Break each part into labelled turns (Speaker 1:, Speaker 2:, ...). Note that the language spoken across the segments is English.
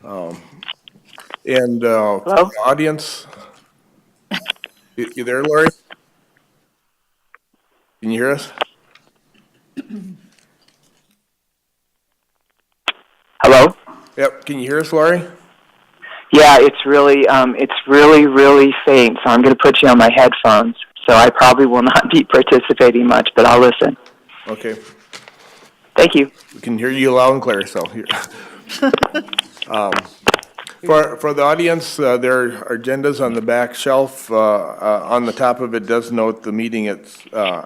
Speaker 1: And for the audience, you there, Lori? Can you hear us?
Speaker 2: Hello?
Speaker 1: Yep, can you hear us, Lori?
Speaker 2: Yeah, it's really faint, so I'm going to put you on my headphones. So I probably will not be participating much, but I'll listen.
Speaker 1: Okay,
Speaker 2: Thank you.
Speaker 1: we can hear you loud and clear, so here. For the audience, there are agendas on the back shelf. On the top of it does note the meeting. It's, I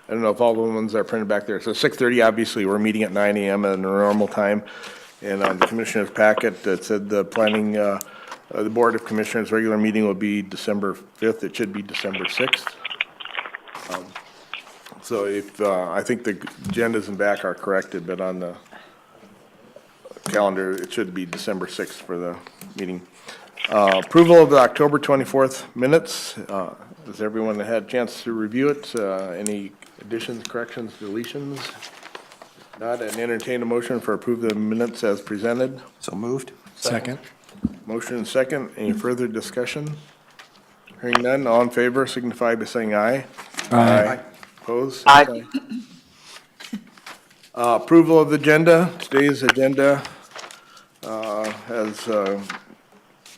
Speaker 1: don't know if all the ones are printed back there. So 6:30, obviously, we're meeting at 9 a.m. at a normal time. And on the commissioner's packet, it said the planning, the Board of Commissioners' regular meeting will be December 5th. It should be December 6th. So if, I think the agendas in back are corrected, but on the calendar, it should be December 6th for the meeting. Approval of the October 24th minutes. Has everyone had a chance to review it? Any additions, corrections, deletions? Not, and entertain a motion for approve the minutes as presented.
Speaker 3: So moved.
Speaker 4: Second.
Speaker 1: Motion and second. Any further discussion? Hearing none, all in favor signify by saying aye.
Speaker 4: Aye.
Speaker 1: Opposed?
Speaker 2: Aye.
Speaker 1: Approval of the agenda. Today's agenda has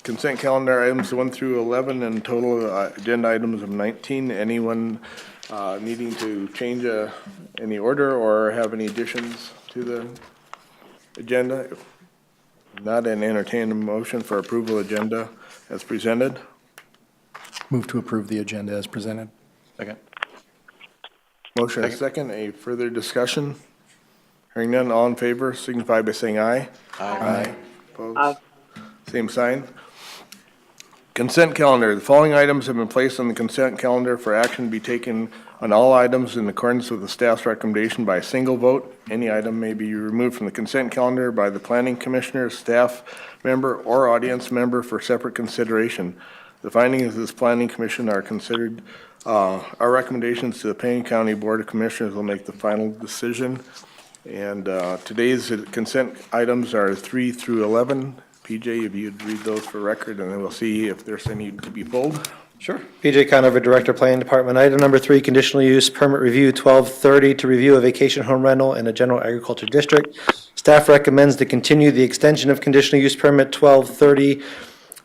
Speaker 1: consent calendar items 1 through 11 and total agenda items of 19. Anyone needing to change any order or have any additions to the agenda? If not, an entertain a motion for approval agenda as presented.
Speaker 4: Move to approve the agenda as presented.
Speaker 3: Second.
Speaker 1: Motion and second. Any further discussion? Hearing none, all in favor signify by saying aye.
Speaker 4: Aye.
Speaker 1: Opposed?
Speaker 2: Aye.
Speaker 1: Same sign. Consent calendar. The following items have been placed on the consent calendar for action to be taken on all items in accordance with the staff's recommendation by a single vote. Any item may be removed from the consent calendar by the planning commissioner, staff member, or audience member for separate consideration. The findings of this planning commission are considered, our recommendations to the Pennington County Board of Commissioners will make the final decision. And today's consent items are 3 through 11. PJ, if you'd read those for record, and then we'll see if there's any to be pulled.
Speaker 5: Sure. PJ Conover, Director, Planning Department. Item number 3, conditional use permit review 1230 to review a vacation home rental in a general agriculture district. Staff recommends to continue the extension of conditional use permit 1230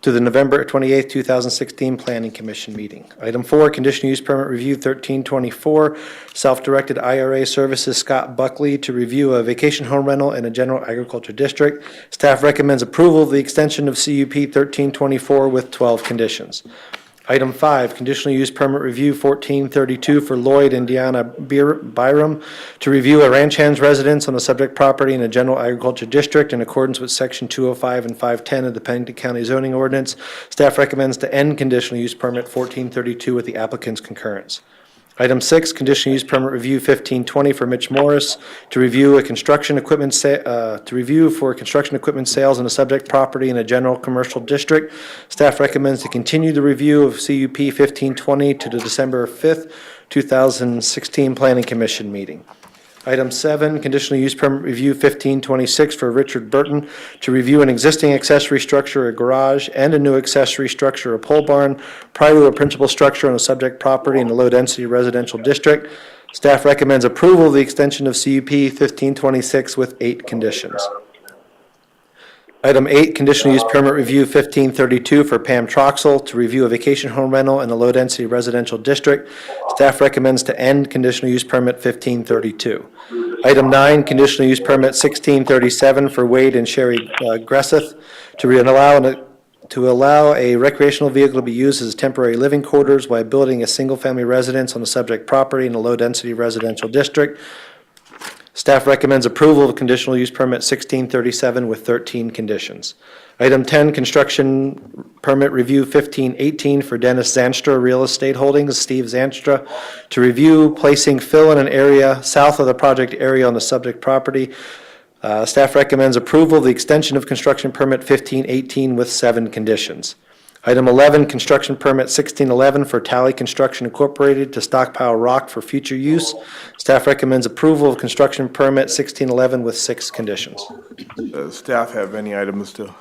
Speaker 5: to the November 28th, 2016 Planning Commission meeting. Item 4, conditional use permit review 1324, self-directed IRA services Scott Buckley to review a vacation home rental in a general agriculture district. Staff recommends approval of the extension of CUP 1324 with 12 conditions. Item 5, conditional use permit review 1432 for Lloyd and Deanna Byram to review a ranch hand's residence on the subject property in a general agriculture district in accordance with section 205 and 510 of the Pennington County zoning ordinance. Staff recommends to end conditional use permit 1432 with the applicant's concurrence. Item 6, conditional use permit review 1520 for Mitch Morris to review a construction equipment for construction equipment sales on a subject property in a general commercial district. Staff recommends to continue the review of CUP 1520 to the December 5th, 2016 Planning Commission meeting. Item 7, conditional use permit review 1526 for Richard Burton to review an existing accessory structure, a garage, and a new accessory structure, a pole barn, prior to a principal structure on a subject property in a low-density residential district. Staff recommends approval of the extension of CUP 1526 with 8 conditions. Item 8, conditional use permit review 1532 for Pam Troxel to review a vacation home rental in a low-density residential district. Staff recommends to end conditional use permit 1532. Item 9, conditional use permit 1637 for Wade and Sherry Gresseth to allow a recreational vehicle to be used as temporary living quarters while building a single-family residence on the subject property in a low-density residential district. Staff recommends approval of conditional use permit 1637 with 13 conditions. Item 10, construction permit review 1518 for Dennis Zanstra Real Estate Holdings, Steve Zanstra, to review placing fill in an area south of the project area on the subject property. Staff recommends approval of the extension of construction permit 1518 with 7 conditions. Item 11, construction permit 1611 for Tally Construction Incorporated to stockpile rock for future use. Staff recommends approval of construction permit 1611 with 6 conditions.
Speaker 1: Does staff have any items to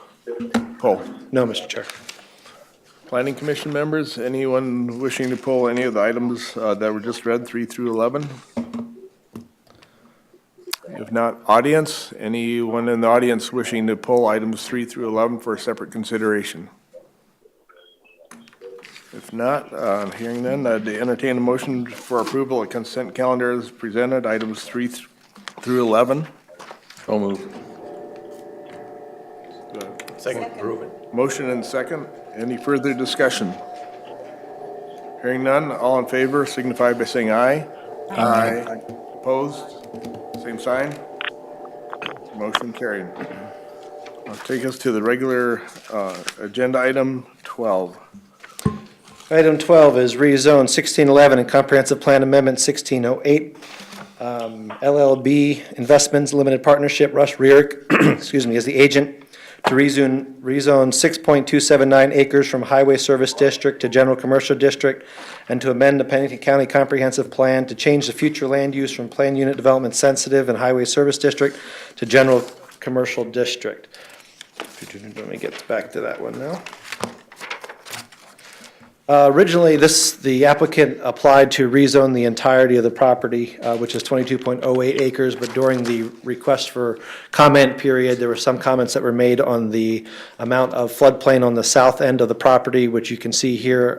Speaker 1: pull?
Speaker 5: No, Mr. Chair.
Speaker 1: Planning Commission members, anyone wishing to pull any of the items that were just read, 3 through 11? If not, audience, anyone in the audience wishing to pull items 3 through 11 for separate consideration? If not, hearing none, I'd entertain a motion for approval of consent calendar as presented, items 3 through 11.
Speaker 3: So moved.
Speaker 1: Second. Motion and second. Any further discussion? Hearing none, all in favor signify by saying aye. Aye. Opposed? Same sign. Motion carried. I'll take us to the regular agenda item 12.
Speaker 5: Item 12 is rezone 1611 and comprehensive plan amendment 1608. LLB Investments Limited Partnership, Russ Rierick, excuse me, is the agent to rezone 6.279 acres from Highway Service District to General Commercial District, and to amend the Pennington County Comprehensive Plan to change the future land use from Plan Unit Development Sensitive and Highway Service District to General Commercial District. Let me get back to that one now. Originally, the applicant applied to rezone the entirety of the property, which is 22.08 acres, but during the request for comment period, there were some comments that were made on the amount of floodplain on the south end of the property, which you can see here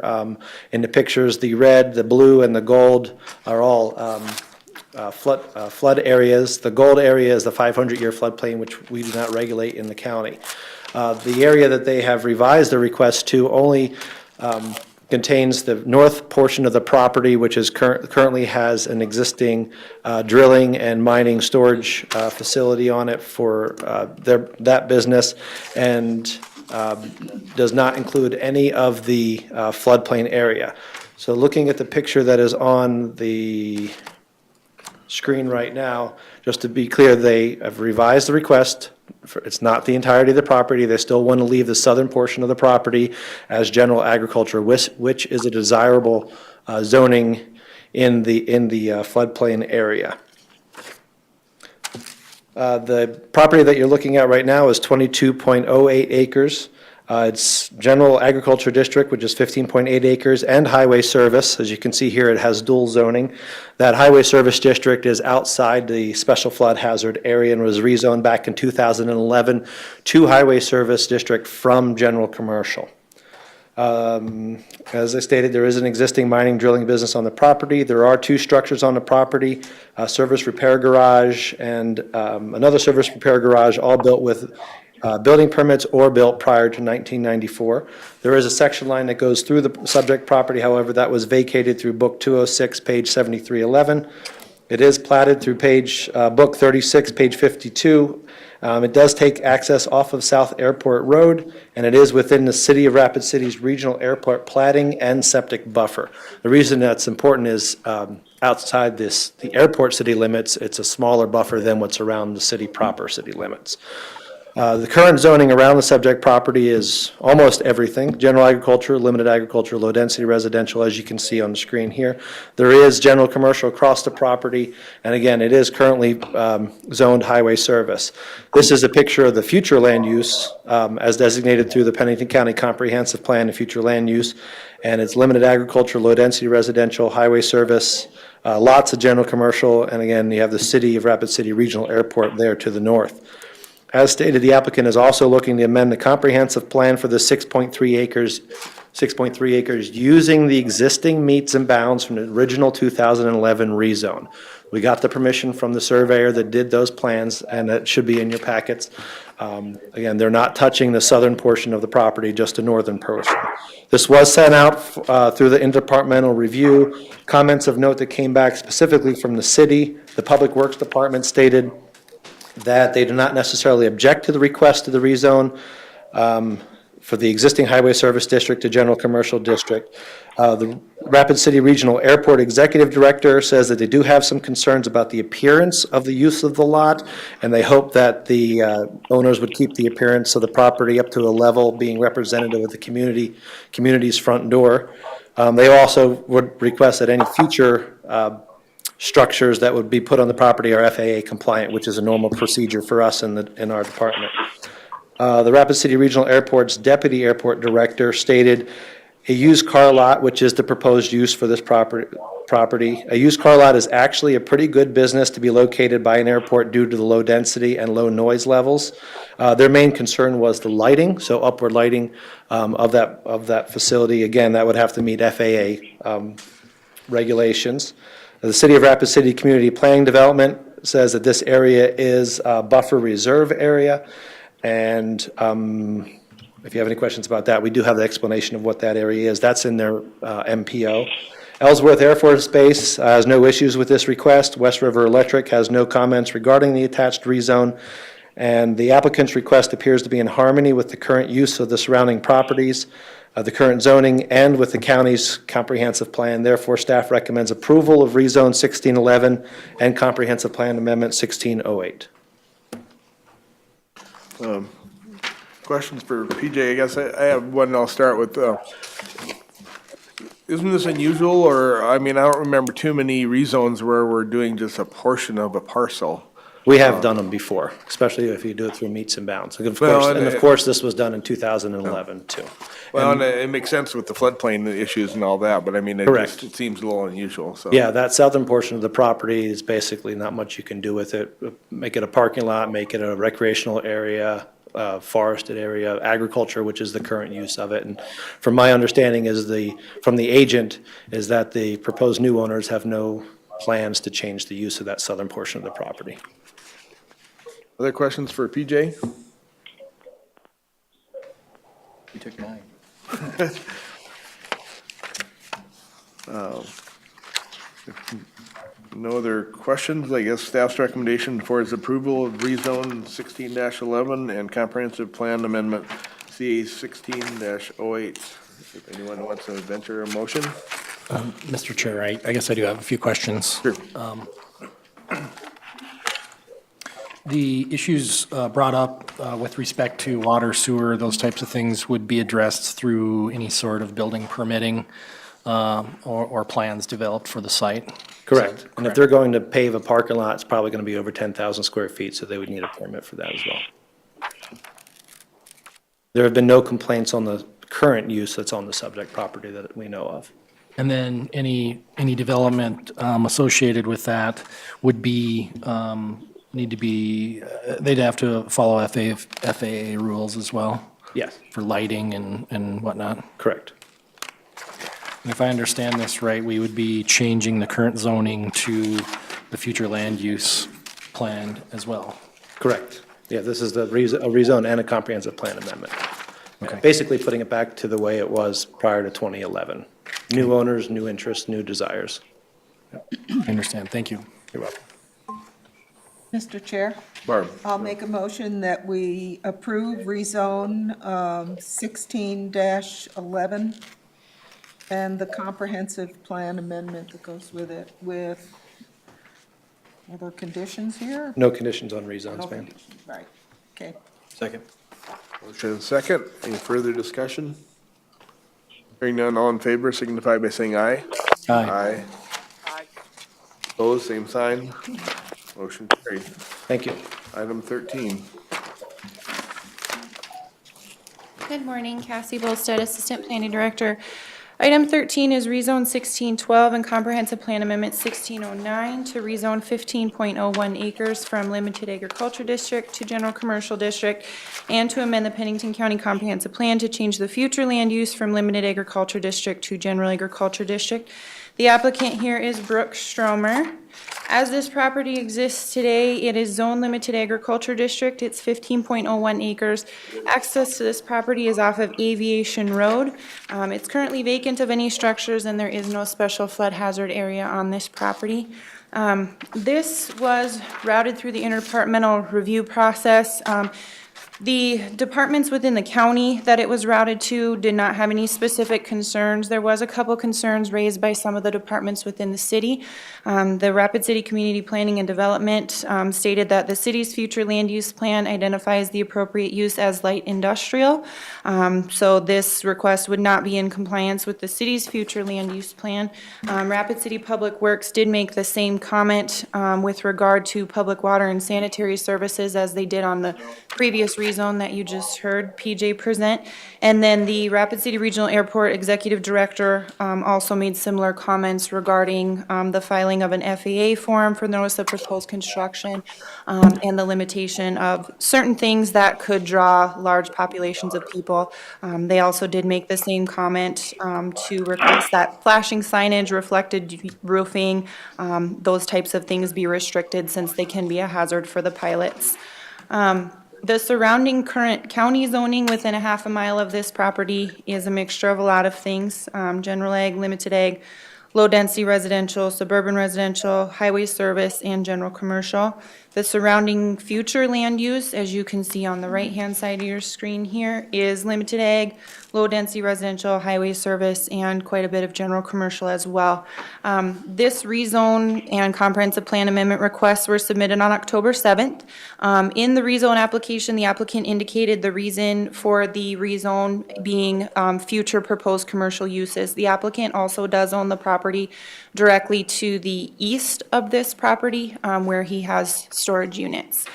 Speaker 5: in the pictures. The red, the blue, and the gold are all flood areas. The gold area is the 500-year floodplain, which we do not regulate in the county. The area that they have revised the request to only contains the north portion of the property, which is currently has an existing drilling and mining storage facility on it for that business, and does not include any of the floodplain area. So looking at the picture that is on the screen right now, just to be clear, they have revised the request. It's not the entirety of the property. They still want to leave the southern portion of the property as general agriculture, which is a desirable zoning in the floodplain area. The property that you're looking at right now is 22.08 acres. It's general agriculture district, which is 15.8 acres, and highway service. As you can see here, it has dual zoning. That highway service district is outside the special flood hazard area and was rezoned back in 2011 to highway service district from general commercial. As I stated, there is an existing mining drilling business on the property. There are 2 structures on the property, a service repair garage and another service repair garage, all built with building permits or built prior to 1994. There is a section line that goes through the subject property, however, that was vacated through Book 206, page 7311. It is platted through Book 36, page 52. It does take access off of South Airport Road, and it is within the City of Rapid City's regional airport platting and septic buffer. The reason that's important is outside the airport city limits, it's a smaller buffer than what's around the city proper city limits. The current zoning around the subject property is almost everything: general agriculture, limited agriculture, low density residential, as you can see on the screen here. There is general commercial across the property, and again, it is currently zoned highway service. This is a picture of the future land use as designated through the Pennington County Comprehensive Plan of Future Land Use, and it's limited agriculture, low density residential, highway service, lots of general commercial, and again, you have the City of Rapid City Regional Airport there to the north. As stated, the applicant is also looking to amend the comprehensive plan for the 6.3 acres using the existing meets and bounds from the original 2011 rezone. We got the permission from the surveyor that did those plans, and that should be in your packets. Again, they're not touching the southern portion of the property, just the northern portion. This was sent out through the interdepartmental review. Comments of note that came back specifically from the city. The Public Works Department stated that they do not necessarily object to the request of the rezone for the existing highway service district to general commercial district. The Rapid City Regional Airport Executive Director says that they do have some concerns about the appearance of the use of the lot, and they hope that the owners would keep the appearance of the property up to a level being representative of the community's front door. They also would request that any future structures that would be put on the property are FAA compliant, which is a normal procedure for us in our department. The Rapid City Regional Airport's Deputy Airport Director stated, "A used car lot, which is the proposed use for this property. A used car lot is actually a pretty good business to be located by an airport due to the low density and low noise levels." Their main concern was the lighting, so upward lighting of that facility. Again, that would have to meet FAA regulations. The City of Rapid City Community Planning Development says that this area is a buffer reserve area. And if you have any questions about that, we do have the explanation of what that area is. That's in their MPO. Ellsworth Air Force Base has no issues with this request. West River Electric has no comments regarding the attached rezone. And the applicant's request appears to be in harmony with the current use of the surrounding properties, the current zoning, and with the county's comprehensive plan. Therefore, staff recommends approval of rezone 1611 and comprehensive plan amendment 1608.
Speaker 1: Questions for PJ? I guess I have one I'll start with. Isn't this unusual, or, I mean, I don't remember too many rezones where we're doing just a portion of a parcel.
Speaker 5: We have done them before, especially if you do it through meets and bounds. Of course, this was done in 2011 too.
Speaker 1: Well, and it makes sense with the floodplain issues and all that, but I mean,
Speaker 5: Correct.
Speaker 1: it seems a little unusual, so.
Speaker 5: Yeah, that southern portion of the property is basically not much you can do with it. Make it a parking lot, make it a recreational area, forested area, agriculture, which is the current use of it. And from my understanding from the agent, is that the proposed new owners have no plans to change the use of that southern portion of the property.
Speaker 1: Other questions for PJ?
Speaker 4: You took mine.
Speaker 1: No other questions? I guess staff's recommendation for its approval of rezone 16-11 and comprehensive plan amendment CA 16-08. If anyone wants to venture a motion?
Speaker 4: Mr. Chair, I guess I do have a few questions.
Speaker 1: Sure.
Speaker 4: The issues brought up with respect to water, sewer, those types of things would be addressed through any sort of building permitting or plans developed for the site?
Speaker 5: Correct. And if they're going to pave a parking lot, it's probably going to be over 10,000 square feet, so they would need a permit for that as well. There have been no complaints on the current use that's on the subject property that we know of.
Speaker 4: And then any development associated with that would be, they'd have to follow FAA rules as well?
Speaker 5: Yes.
Speaker 4: For lighting and whatnot?
Speaker 5: Correct.
Speaker 4: If I understand this right, we would be changing the current zoning to the future land use plan as well?
Speaker 5: Correct. Yeah, this is a rezone and a comprehensive plan amendment.
Speaker 4: Okay.
Speaker 5: Basically putting it back to the way it was prior to 2011. New owners, new interests, new desires.
Speaker 4: I understand. Thank you.
Speaker 5: You're welcome.
Speaker 3: Mr. Chair,
Speaker 1: Barb?
Speaker 3: I'll make a motion that we approve rezone 16-11 and the comprehensive plan amendment that goes with it with, are there conditions here?
Speaker 5: No conditions on rezones,
Speaker 3: No
Speaker 5: ma'am.
Speaker 3: conditions, right, okay.
Speaker 5: Second.
Speaker 1: Motion and second. Any further discussion? Hearing none, all in favor signify by saying aye.
Speaker 4: Aye.
Speaker 1: Aye. Opposed, same sign. Motion carried.
Speaker 5: Thank you.
Speaker 1: Item 13.
Speaker 6: Good morning, Cassie Bolstead, Assistant Planning Director. Item 13 is rezone 1612 and Comprehensive Plan Amendment 1609 to rezone 15.01 acres from Limited Agriculture District to General Commercial District, and to amend the Pennington County Comprehensive Plan to change the future land use from Limited Agriculture District to General Agriculture District. The applicant here is Brooke Stromer. As this property exists today, it is Zone Limited Agriculture District. It's 15.01 acres. Access to this property is off of Aviation Road. It's currently vacant of any structures, and there is no special flood hazard area on this property. This was routed through the interdepartmental review process. The departments within the county that it was routed to did not have any specific concerns. There was a couple concerns raised by some of the departments within the city. The Rapid City Community Planning and Development stated that the city's future land use plan identifies the appropriate use as light industrial. So this request would not be in compliance with the city's future land use plan. Rapid City Public Works did make the same comment with regard to public water and sanitary services as they did on the previous rezone rezone that you just heard PJ present. And then the Rapid City Regional Airport Executive Director also made similar comments regarding the filing of an FAA form for notice of proposed construction and the limitation of certain things that could draw large populations of people. They also did make the same comment to request that flashing signage, reflected roofing, those types of things be restricted since they can be a hazard for the pilots. The surrounding current county zoning within a half a mile of this property is a mixture of a lot of things, general ag, limited ag, low-density residential, suburban residential, highway service, and general commercial. The surrounding future land use, as you can see on the right-hand side of your screen here, is limited ag, low-density residential, highway service, and quite a bit of general commercial as well. This rezone and comprehensive plan amendment requests were submitted on October 7th. In the rezone application, the applicant indicated the reason for the rezone being future proposed commercial uses. The applicant also does own the property directly to the east of this property, where he has storage units.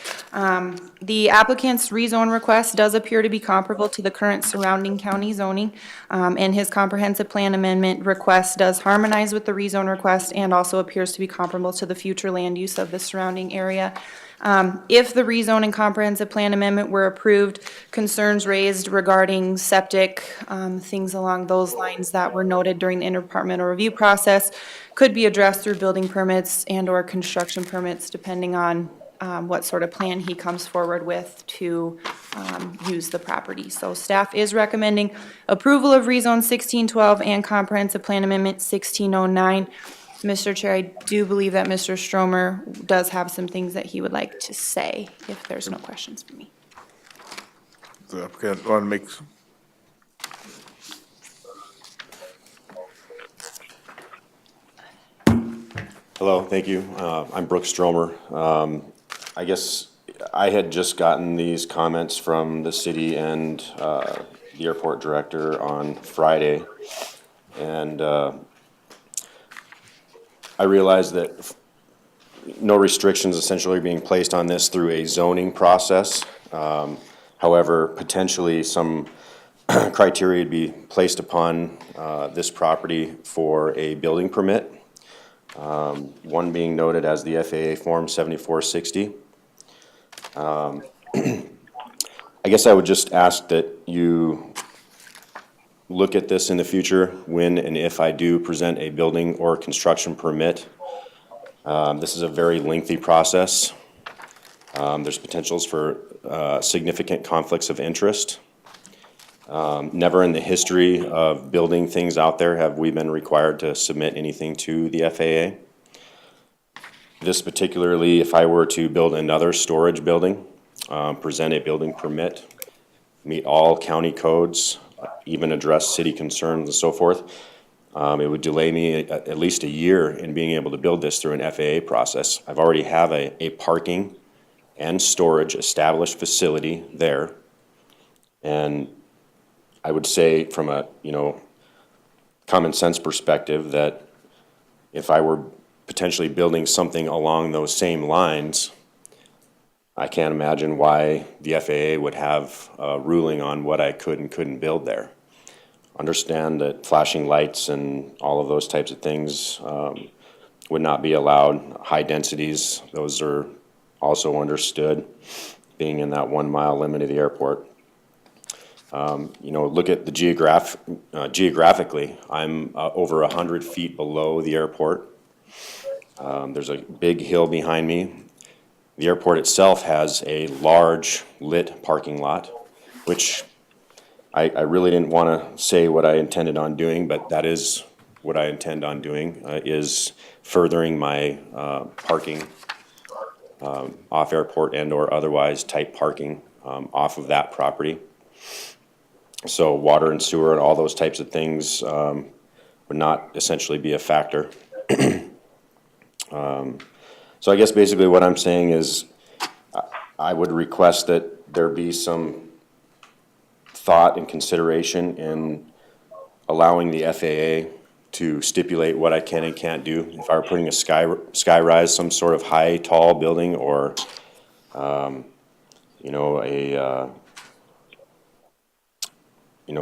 Speaker 6: The applicant's rezone request does appear to be comparable to the current surrounding county zoning, and his comprehensive plan amendment request does harmonize with the rezone request and also appears to be comparable to the future land use of the surrounding area. If the rezone and comprehensive plan amendment were approved, concerns raised regarding septic, things along those lines that were noted during the interdepartmental review process could be addressed through building permits and/or construction permits, depending on what sort of plan he comes forward with to use the property. So staff is recommending approval of rezone 1612 and comprehensive plan amendment 1609. Mr. Chair, I do believe that Mr. Stromer does have some things that he would like to say, if there's no questions for me.
Speaker 1: The applicant want to make,
Speaker 7: Hello, thank you. I'm Brooke Stromer. I guess I had just gotten these comments from the city and the airport director on Friday, and I realized that no restrictions essentially are being placed on this through a zoning process. However, potentially some criteria would be placed upon this property for a building permit. One being noted as the FAA Form 7460. I guess I would just ask that you look at this in the future when and if I do present a building or construction permit. This is a very lengthy process. There's potentials for significant conflicts of interest. Never in the history of building things out there have we been required to submit anything to the FAA. This particularly, if I were to build another storage building, present a building permit, meet all county codes, even address city concerns and so forth, it would delay me at least a year in being able to build this through an FAA process. I've already have a parking and storage established facility there. And I would say from a, common sense perspective that if I were potentially building something along those same lines, I can't imagine why the FAA would have a ruling on what I could and couldn't build there. Understand that flashing lights and all of those types of things would not be allowed. High densities, those are also understood, being in that 1 mile limit of the airport. Look at the geographically, I'm over 100 feet below the airport. There's a big hill behind me. The airport itself has a large lit parking lot, which I really didn't want to say what I intended on doing, but that is what I intend on doing, is furthering my parking, off airport and or otherwise type parking off of that property. So water and sewer and all those types of things would not essentially be a factor. So I guess basically what I'm saying is I would request that there be some thought and consideration in allowing the FAA to stipulate what I can and can't do. If I were putting a sky rise, some sort of high, tall building, or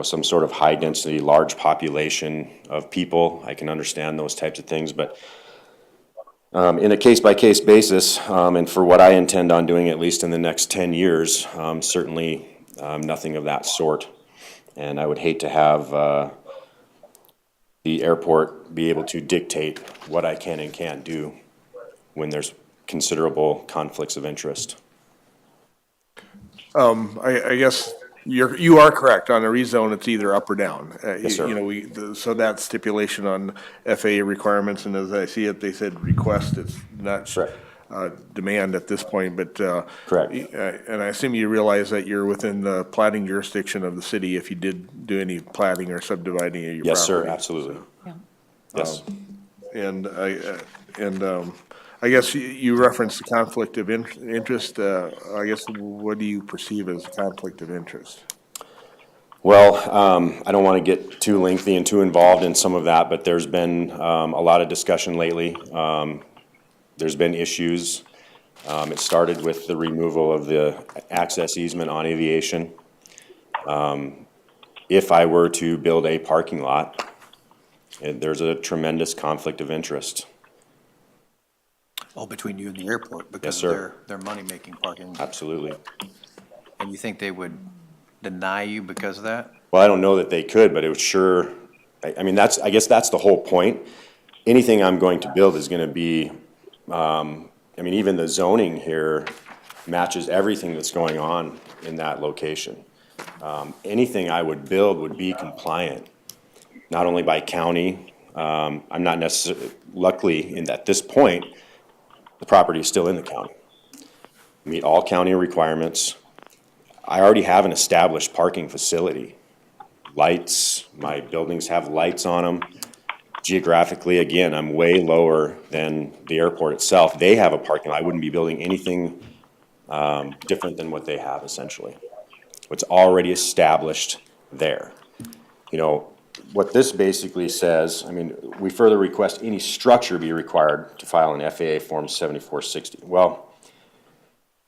Speaker 7: some sort of high-density, large population of people. I can understand those types of things, but in a case-by-case basis, and for what I intend on doing at least in the next 10 years, certainly nothing of that sort. And I would hate to have the airport be able to dictate what I can and can't do when there's considerable conflicts of interest.
Speaker 1: I guess you are correct. On a rezone, it's either up or down.
Speaker 7: Yes, sir.
Speaker 1: So that stipulation on FAA requirements, and as I see it, they said request, it's not
Speaker 7: Correct.
Speaker 1: demand at this point, but.
Speaker 7: Correct.
Speaker 1: And I assume you realize that you're within the plating jurisdiction of the city if you did do any plating or subdividing of your property.
Speaker 7: Yes, sir, absolutely.
Speaker 3: Yeah.
Speaker 7: Yes.
Speaker 1: And I guess you referenced the conflict of interest. I guess what do you perceive as a conflict of interest?
Speaker 7: Well, I don't want to get too lengthy and too involved in some of that, but there's been a lot of discussion lately. There's been issues. It started with the removal of the access easement on aviation. If I were to build a parking lot, there's a tremendous conflict of interest.
Speaker 8: Oh, between you and the airport because
Speaker 7: Yes,
Speaker 8: of
Speaker 7: sir.
Speaker 8: their money-making parking.
Speaker 7: Absolutely.
Speaker 8: And you think they would deny you because of that?
Speaker 7: Well, I don't know that they could, but it would sure, I mean, I guess that's the whole point. Anything I'm going to build is gonna be, even the zoning here matches everything that's going on in that location. Anything I would build would be compliant, not only by county. I'm not necessarily, luckily, at this point, the property is still in the county. Meet all county requirements. I already have an established parking facility. Lights, my buildings have lights on them. Geographically, again, I'm way lower than the airport itself. They have a parking lot. I wouldn't be building anything different than what they have, essentially. What's already established there. What this basically says, we further request any structure be required to file an FAA Form 7460. Well,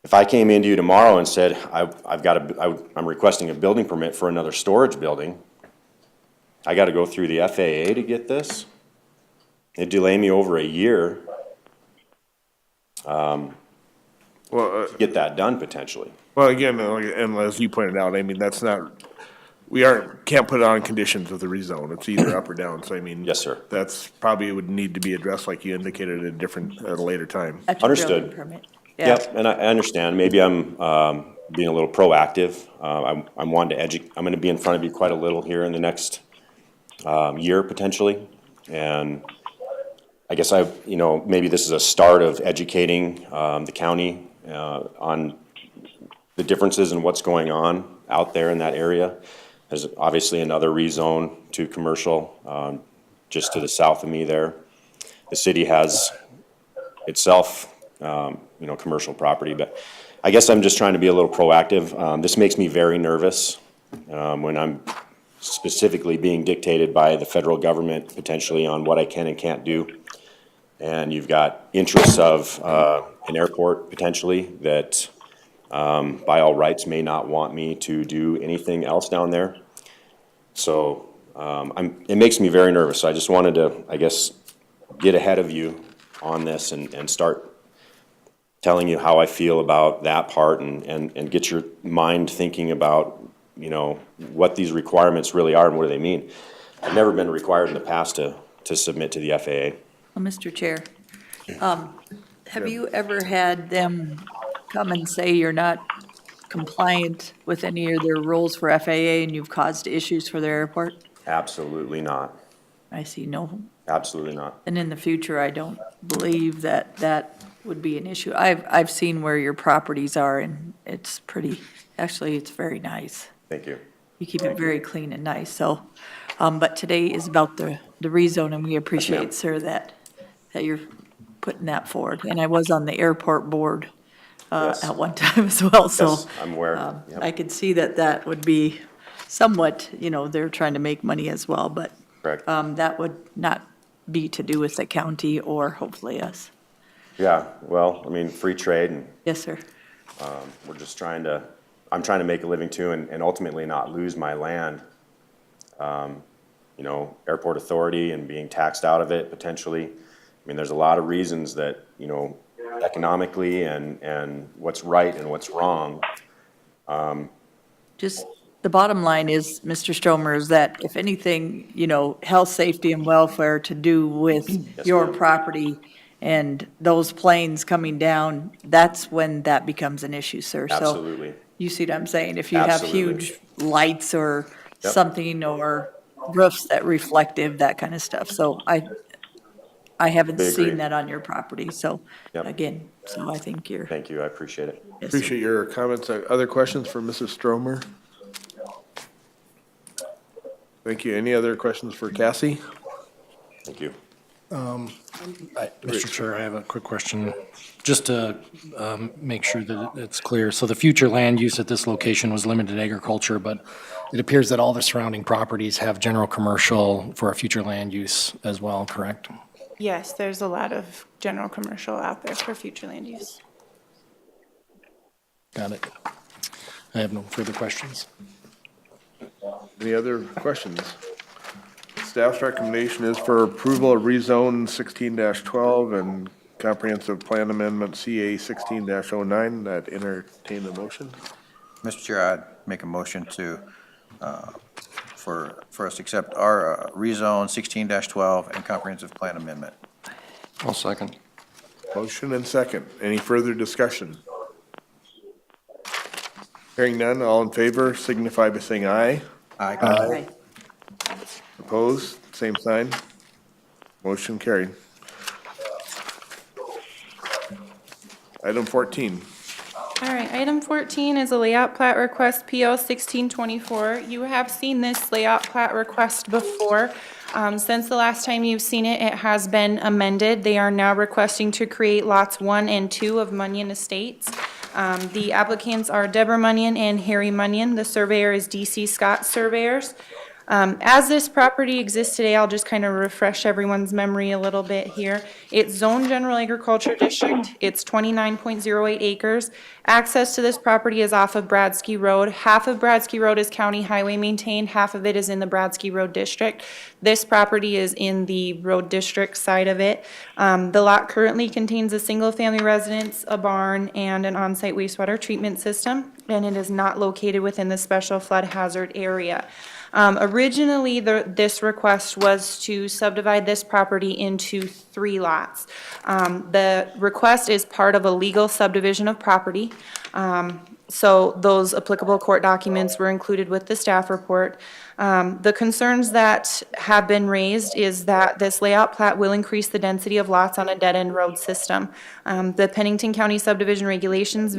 Speaker 7: if I came into you tomorrow and said, I'm requesting a building permit for another storage building, I gotta go through the FAA to get this? It'd delay me over a year
Speaker 1: Well,
Speaker 7: to get that done potentially.
Speaker 1: Well, again, and as you pointed out, that's not, can't put it on conditions of the rezone. It's either up or down, so
Speaker 7: Yes, sir.
Speaker 1: That's probably would need to be addressed like you indicated at a later time.
Speaker 3: At your
Speaker 7: Understood.
Speaker 3: building permit. Yeah.
Speaker 7: Yep, and I understand. Maybe I'm being a little proactive. I'm wanting to I'm gonna be in front of you quite a little here in the next year potentially. And I guess maybe this is a start of educating the county on the differences in what's going on out there in that area. There's obviously another rezone to commercial just to the south of me there. The city has itself, commercial property, but I guess I'm just trying to be a little proactive. This makes me very nervous when I'm specifically being dictated by the federal government potentially on what I can and can't do. And you've got interests of an airport potentially that by all rights may not want me to do anything else down there. So it makes me very nervous. So I just wanted to, I guess, get ahead of you on this and start telling you how I feel about that part and get your mind thinking about, what these requirements really are and what do they mean. I've never been required in the past to submit to the FAA.
Speaker 9: Well, Mr. Chair, have you ever had them come and say you're not compliant with any of their rules for FAA and you've caused issues for their airport?
Speaker 7: Absolutely not.
Speaker 9: I see no.
Speaker 7: Absolutely not.
Speaker 9: And in the future, I don't believe that would be an issue. I've seen where your properties are and it's pretty, actually, it's very nice.
Speaker 7: Thank you.
Speaker 9: You keep it very clean and nice, so, but today is about the rezone, and we appreciate, sir, that you're putting that forward. And I was on the airport board
Speaker 7: Yes.
Speaker 9: at one time as well, so.
Speaker 7: Yes, I'm aware. Yep.
Speaker 9: I could see that would be somewhat, they're trying to make money as well, but
Speaker 7: Correct.
Speaker 9: that would not be to do with the county or hopefully us.
Speaker 7: Yeah, well, free trade and
Speaker 9: Yes, sir.
Speaker 7: I'm trying to make a living too and ultimately not lose my land you know, airport authority and being taxed out of it potentially. I mean, there's a lot of reasons that, you know, economically and what's right and what's wrong.
Speaker 9: Just, the bottom line is, Mr. Stromer, is that if anything, you know, health, safety, and welfare to do with your
Speaker 7: ma'am.
Speaker 9: property and those planes coming down, that's when that becomes an issue, sir. So
Speaker 7: Absolutely.
Speaker 9: you see what I'm saying? If you have
Speaker 7: Absolutely.
Speaker 9: huge lights or
Speaker 7: Yep.
Speaker 9: something, or roofs that reflective, that kind of stuff. So I haven't
Speaker 7: I agree.
Speaker 9: seen that on your property, so,
Speaker 7: Yep.
Speaker 9: again, so I think you're.
Speaker 7: Thank you, I appreciate it.
Speaker 9: Yes, sir.
Speaker 1: Appreciate your comments. Other questions for Mrs. Stromer? Thank you. Any other questions for Cassie?
Speaker 7: Thank you.
Speaker 4: Mr. Chair, I have a quick question, just to make sure that it's clear. So the future land use at this location was limited agriculture, but it appears that all the surrounding properties have general commercial for a future land use as well, correct?
Speaker 6: Yes, there's a lot of general commercial out there for future land use.
Speaker 4: Got it. I have no further questions.
Speaker 1: Any other questions? Staff's recommendation is for approval of rezone 16-12 and comprehensive plan amendment CA 16-09. That entertain the motion.
Speaker 8: Mr. Chair, I'd make a motion to, for us to accept our rezone 16-12 and comprehensive plan amendment.
Speaker 10: I'll second.
Speaker 1: Motion and second. Any further discussion? Hearing none, all in favor signify by saying aye.
Speaker 8: Aye.
Speaker 9: Right.
Speaker 1: Opposed, same sign. Motion carried. Item 14.
Speaker 6: All right, item 14 is a layout plat request, PO 1624. You have seen this layout plat request before. Since the last time you've seen it, it has been amended. They are now requesting to create lots 1 and 2 of Munyon Estates. The applicants are Deborah Munyon and Harry Munyon. The surveyor is DC Scott Surveyors. As this property exists today, I'll just kind of refresh everyone's memory a little bit here. It's Zone General Agriculture District. It's 29.08 acres. Access to this property is off of Bradsky Road. Half of Bradsky Road is county highway maintained, half of it is in the Bradsky Road District. This property is in the road district side of it. The lot currently contains a single-family residence, a barn, and an on-site wastewater treatment system, and it is not located within the special flood hazard area. Originally, this request was to subdivide this property into 3 lots. The request is part of a legal subdivision of property. So those applicable court documents were included with the staff report. The concerns that have been raised is that this layout plat will increase the density of lots on a dead-end road system. The Pennington County subdivision regulations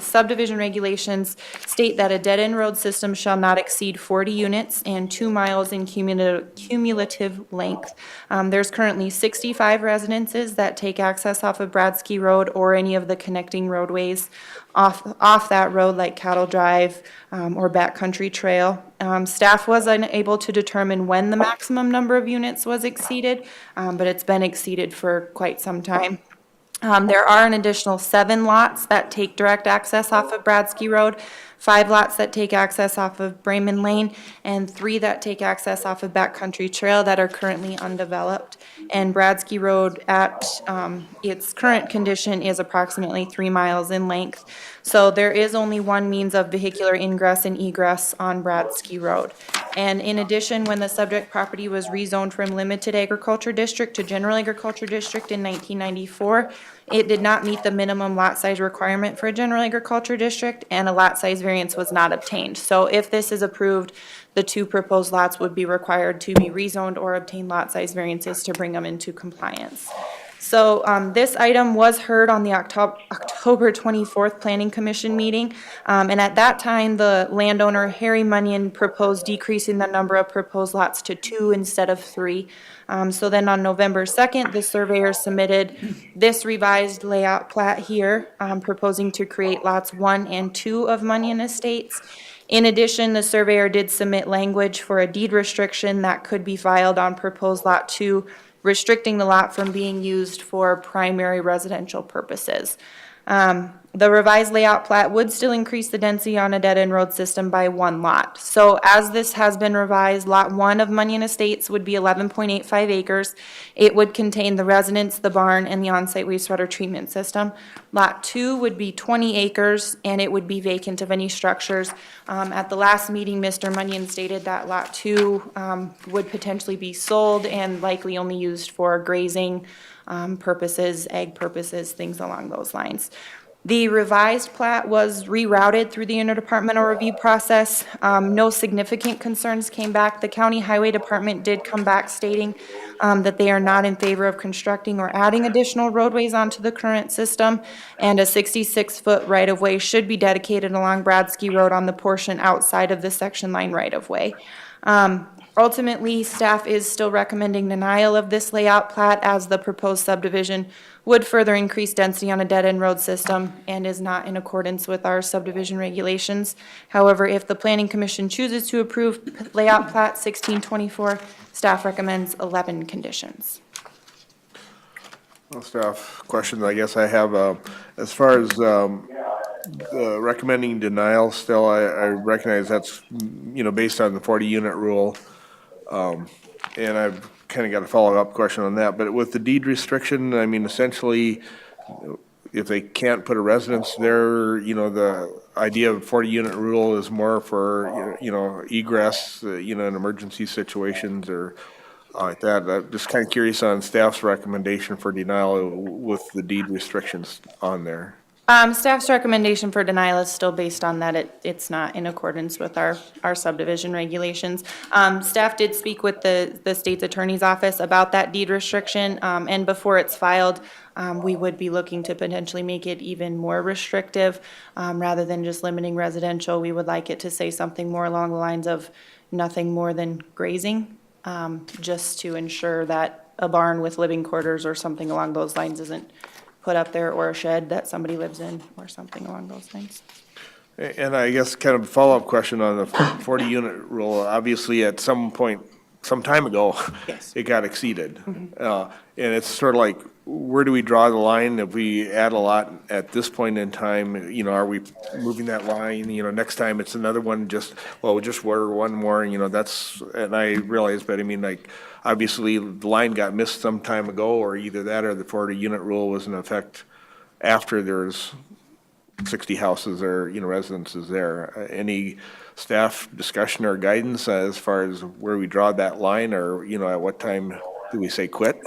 Speaker 6: subdivision regulations state that a dead-end road system shall not exceed 40 units and 2 miles in cumulative length. There's currently 65 residences that take access off of Bradsky Road or any of the connecting roadways off that road, like Cattle Drive or Backcountry Trail. Staff was unable to determine when the maximum number of units was exceeded, but it's been exceeded for quite some time. There are an additional 7 lots that take direct access off of Bradsky Road, 5 lots that take access off of Brayman Lane, and 3 that take access off of Backcountry Trail that are currently undeveloped. And Bradsky Road at its current condition is approximately 3 miles in length. So there is only one means of vehicular ingress and egress on Bradsky Road. And in addition, when the subject property was rezoned from limited agriculture district to general agriculture district in 1994, it did not meet the minimum lot size requirement for a general agriculture district, and a lot size variance was not obtained. So if this is approved, the 2 proposed lots would be required to be rezoned or obtain lot size variances to bring them into compliance. So this item was heard on the October 24th Planning Commission meeting, and at that time, the landowner, Harry Munyon, proposed decreasing the number of proposed lots to 2 instead of 3. So then on November 2nd, the surveyor submitted this revised layout plat here, proposing to create lots 1 and 2 of Munyon Estates. In addition, the surveyor did submit language for a deed restriction that could be filed on proposed lot 2, restricting the lot from being used for primary residential purposes. The revised layout plat would still increase the density on a dead-end road system by 1 lot. So as this has been revised, Lot 1 of Munyon Estates would be 11.85 acres. It would contain the residence, the barn, and the on-site wastewater treatment system. Lot 2 would be 20 acres, and it would be vacant of any structures. At the last meeting, Mr. Munyon stated that Lot 2 would potentially be sold and likely only used for grazing purposes, ag purposes, things along those lines. The revised plat was rerouted through the interdepartmental review process. No significant concerns came back. The county highway department did come back stating that they are not in favor of constructing or adding additional roadways onto the current system, and a 66-foot right-of-way should be dedicated along Bradsky Road on the portion outside of the section line right-of-way. Ultimately, staff is still recommending denial of this layout plat as the proposed subdivision would further increase density on a dead-end road system and is not in accordance with our subdivision regulations. However, if the Planning Commission chooses to approve layout plat 1624, staff recommends 11 conditions.
Speaker 1: Well, staff questions I guess I have, as far as recommending denial, still, I recognize that's, based on the 40-unit rule. And I've kind of got a follow-up question on that, but with the deed restriction, I mean, essentially, if they can't put a residence there, the idea of 40-unit rule is more for, egress, in emergency situations or like that. I'm just kind of curious on staff's recommendation for denial with the deed restrictions on there.
Speaker 6: Staff's recommendation for denial is still based on that it's not in accordance with our subdivision regulations. Staff did speak with the state's attorney's office about that deed restriction, and before it's filed, we would be looking to potentially make it even more restrictive. Rather than just limiting residential, we would like it to say something more along the lines of nothing more than grazing, just to ensure that a barn with living quarters or something along those lines isn't put up there, or a shed that somebody lives in, or something along those lines.
Speaker 1: And I guess kind of a follow-up question on the 40-unit rule. Obviously, at some point, some time ago,
Speaker 6: Yes.
Speaker 1: it got exceeded. And it's sort of like, where do we draw the line? If we add a lot at this point in time, are we moving that line? Next time it's another one, just order one more, that's, and I realize, but I mean, like, obviously, the line got missed some time ago, or either that or the 40-unit rule was in effect after there's 60 houses or, residences there. Any staff discussion or guidance as far as where we draw that line, or, at what time do we say quit?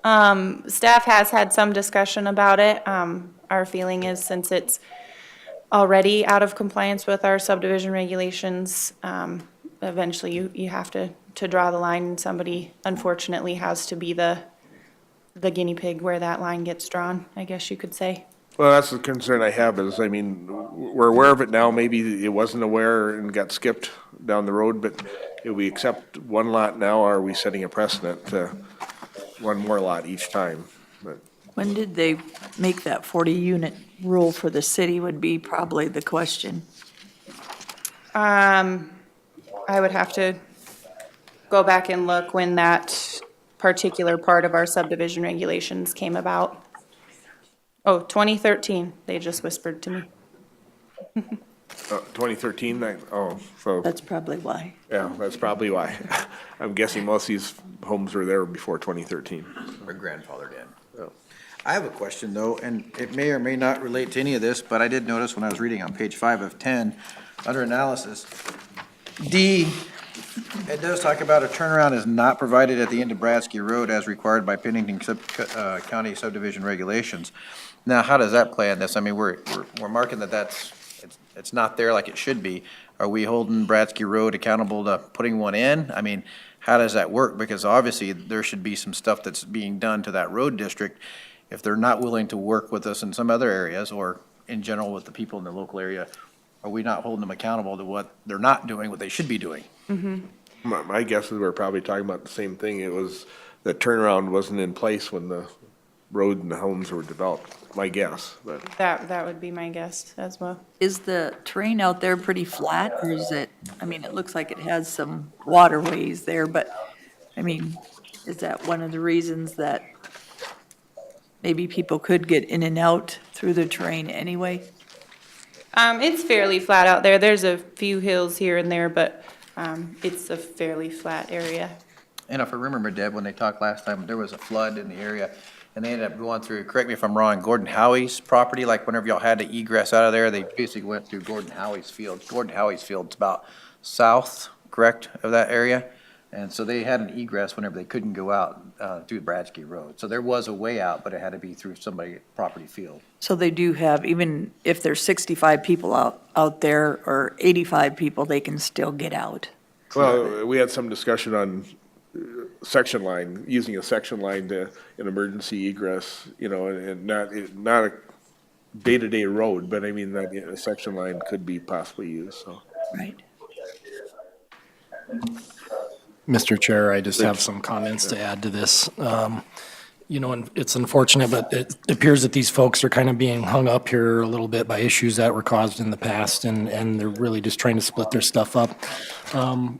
Speaker 6: Staff has had some discussion about it. Our feeling is, since it's already out of compliance with our subdivision regulations, eventually you have to draw the line, and somebody unfortunately has to be the guinea pig where that line gets drawn, I guess you could say.
Speaker 1: Well, that's the concern I have is, I mean, we're aware of it now, maybe it wasn't aware and got skipped down the road, but if we accept one lot now, are we setting a precedent to one more lot each time? But
Speaker 9: When did they make that 40-unit rule for the city would be probably the question.
Speaker 6: I would have to go back and look when that particular part of our subdivision regulations came about. Oh, 2013, they just whispered to me.
Speaker 1: 2013, so,
Speaker 9: That's probably why.
Speaker 1: yeah, that's probably why. I'm guessing most of these homes were there before 2013.
Speaker 8: My grandfather did. I have a question, though, and it may or may not relate to any of this, but I did notice when I was reading on page 5 of 10, under analysis, D, it does talk about a turnaround is not provided at the end of Bradsky Road as required by Pennington County subdivision regulations. Now, how does that play in this? I mean, we're marking that it's not there like it should be. Are we holding Bradsky Road accountable to putting one in? I mean, how does that work? Because obviously, there should be some stuff that's being done to that road district. If they're not willing to work with us in some other areas, or in general with the people in the local area, are we not holding them accountable to what they're not doing, what they should be doing?
Speaker 1: My guess is we're probably talking about the same thing. It was, the turnaround wasn't in place when the road and the homes were developed, my guess, but.
Speaker 6: That would be my guess as well.
Speaker 9: Is the terrain out there pretty flat, or is it, I mean, it looks like it has some waterways there, but, I mean, is that one of the reasons that maybe people could get in and out through the terrain anyway?
Speaker 6: It's fairly flat out there. There's a few hills here and there, but, it's a fairly flat area.
Speaker 8: And if I remember, Deb, when they talked last time, there was a flood in the area, and they ended up going through, correct me if I'm wrong, Gordon Howie's property, like whenever y'all had to egress out of there, they basically went through Gordon Howie's field. Gordon Howie's field's about south, correct, of that area? And so they had an egress whenever they couldn't go out, through Bradsky Road. So there was a way out, but it had to be through somebody's property field.
Speaker 9: So they do have, even if there's 65 people out there or 85 people, they can still get out.
Speaker 1: Well, we had some discussion on section line, using a section line to, an emergency egress, and not a day-to-day road, but I mean, that a section line could be possibly used, so.
Speaker 9: Right.
Speaker 4: Mr. Chair, I just have some comments to add to this. And it's unfortunate, but it appears that these folks are kind of being hung up here a little bit by issues that were caused in the past, and they're really just trying to split their stuff up.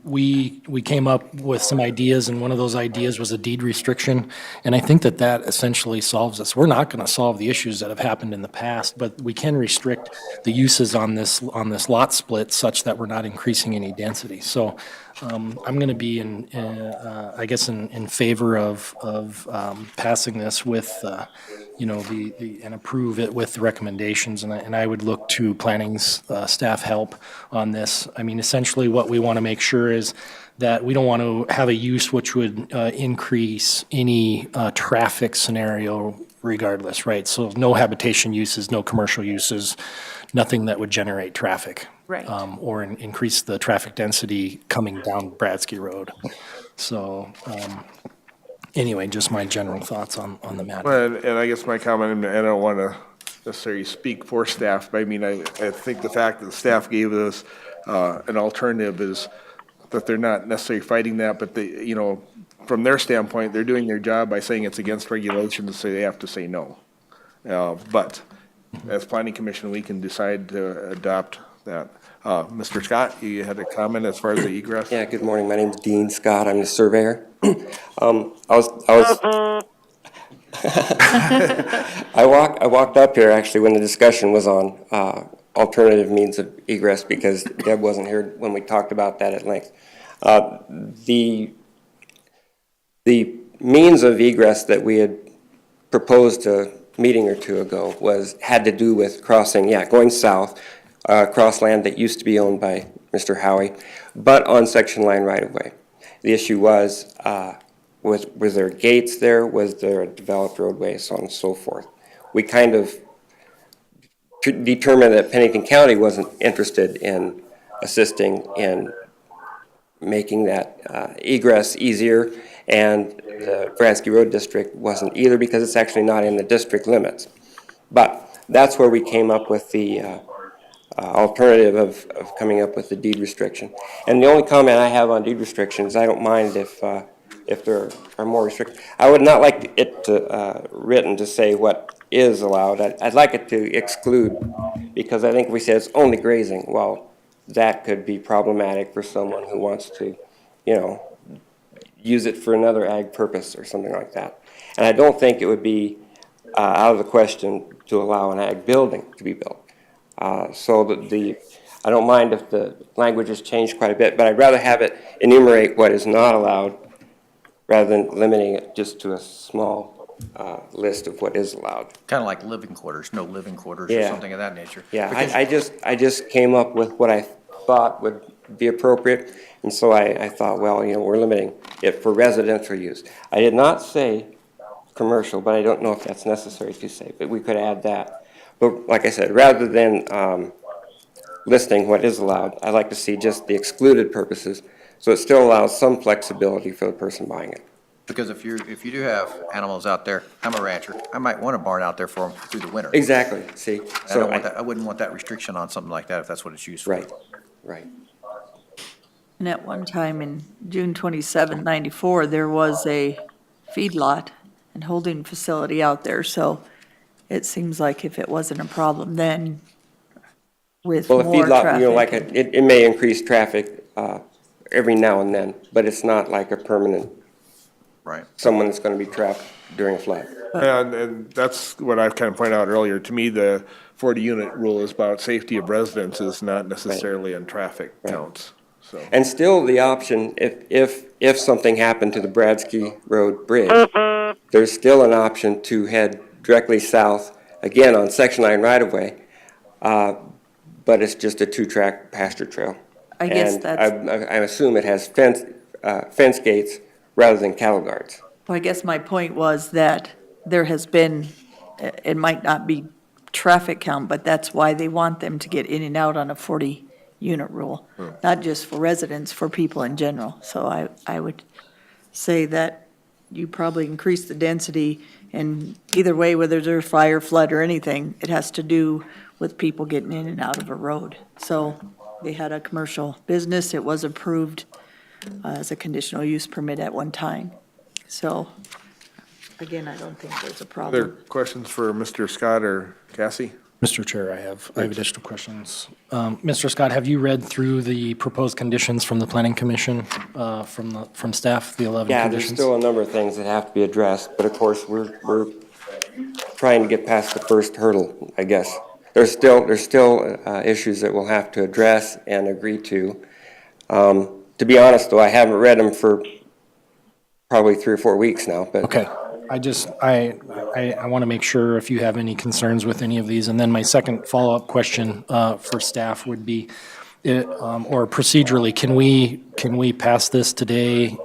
Speaker 4: We came up with some ideas, and one of those ideas was a deed restriction, and I think that essentially solves this. We're not going to solve the issues that have happened in the past, but we can restrict the uses on this lot split such that we're not increasing any density. So I'm going to be in favor of passing this with, and approve it with the recommendations, and I would look to planning's staff help on this. I mean, essentially what we want to make sure is that we don't want to have a use which would increase any traffic scenario regardless, right? So no habitation uses, no commercial uses, nothing that would generate traffic.
Speaker 6: Right.
Speaker 1: Or increase the traffic density coming down Bradsky Road. So, anyway, just my general thoughts on the matter.
Speaker 11: Well, and I guess my comment, and I don't want to necessarily speak for staff, but I mean, I think the fact that the staff gave us an alternative is that they're not necessarily fighting that, but they, from their standpoint, they're doing their job by saying it's against regulations, so they have to say no. But as planning commission, we can decide to adopt that. Mr. Scott, you had a comment as far as the egress?
Speaker 10: Yeah, good morning. My name's Dean Scott. I'm the surveyor. I walked up here actually when the discussion was on alternative means of egress because Deb wasn't here when we talked about that at length. The means of egress that we had proposed a meeting or two ago had to do with crossing, going south, across land that used to be owned by Mr. Howie, but on section line right of way. The issue was there gates there? Was there a developed roadway? So on and so forth. We kind of determined that Pennington County wasn't interested in assisting in making that egress easier, and the Bradsky Road District wasn't either because it's actually not in the district limits. But that's where we came up with the alternative of coming up with the deed restriction. And the only comment I have on deed restrictions, I don't mind if there are more restrictions. I would not like it written to say what is allowed. I'd like it to exclude, because I think if we say it's only grazing, well, that could be problematic for someone who wants to, use it for another ag purpose or something like that. And I don't think it would be out of the question to allow an ag building to be built. So I don't mind if the language has changed quite a bit, but I'd rather have it enumerate what is not allowed rather than limiting it just to a small list of what is allowed.
Speaker 8: Kind of like living quarters, no living quarters or something of that nature.
Speaker 10: Yeah, I just came up with what I thought would be appropriate, and so I thought, well, we're limiting it for residential use. I did not say commercial, but I don't know if that's necessary to say, but we could add that. But like I said, rather than listing what is allowed, I'd like to see just the excluded purposes, so it still allows some flexibility for the person buying it.
Speaker 8: Because if you do have animals out there, I'm a rancher, I might want a barn out there for them through the winter.
Speaker 10: Exactly, see.
Speaker 8: I wouldn't want that restriction on something like that if that's what it's used for.
Speaker 10: Right.
Speaker 9: And at one time in June 27, 94, there was a feedlot and holding facility out there, so it seems like if it wasn't a problem then with more
Speaker 10: Well, a
Speaker 9: traffic.
Speaker 10: it may increase traffic every now and then, but it's not like a permanent
Speaker 8: Right.
Speaker 10: someone that's going to be trapped during a flood.
Speaker 1: And that's what I've kind of pointed out earlier. To me, the 40-unit rule is about safety of residents, not necessarily on traffic counts, so.
Speaker 10: And still the option, if something happened to the Bradsky Road Bridge, there's still an option to head directly south, again on Section 9 right-of-way, but it's just a 2-track pasture trail.
Speaker 9: I guess
Speaker 10: And
Speaker 9: that's,
Speaker 10: I assume it has fence gates rather than cattle guards.
Speaker 9: well, I guess my point was that there has been, it might not be traffic count, but that's why they want them to get in and out on a 40-unit rule, not just for residents, for people in general. So I would say that you probably increase the density, and either way, whether there's fire, flood, or anything, it has to do with people getting in and out of a road. So they had a commercial business, it was approved as a conditional use permit at one time. So, again, I don't think there's a
Speaker 1: Other
Speaker 9: problem.
Speaker 1: questions for Mr. Scott or Cassie?
Speaker 4: Mr. Chair, I have additional questions. Mr. Scott, have you read through the proposed conditions from the Planning Commission, from staff, the 11
Speaker 10: Yeah, there's
Speaker 4: conditions?
Speaker 10: still a number of things that have to be addressed, but of course, we're trying to get past the first hurdle, I guess. There's still issues that we'll have to address and agree to. To be honest, though, I haven't read them for probably 3 or 4 weeks now, but.
Speaker 4: Okay, I want to make sure if you have any concerns with any of these. And then my second follow-up question for staff would be, or procedurally, can we pass this today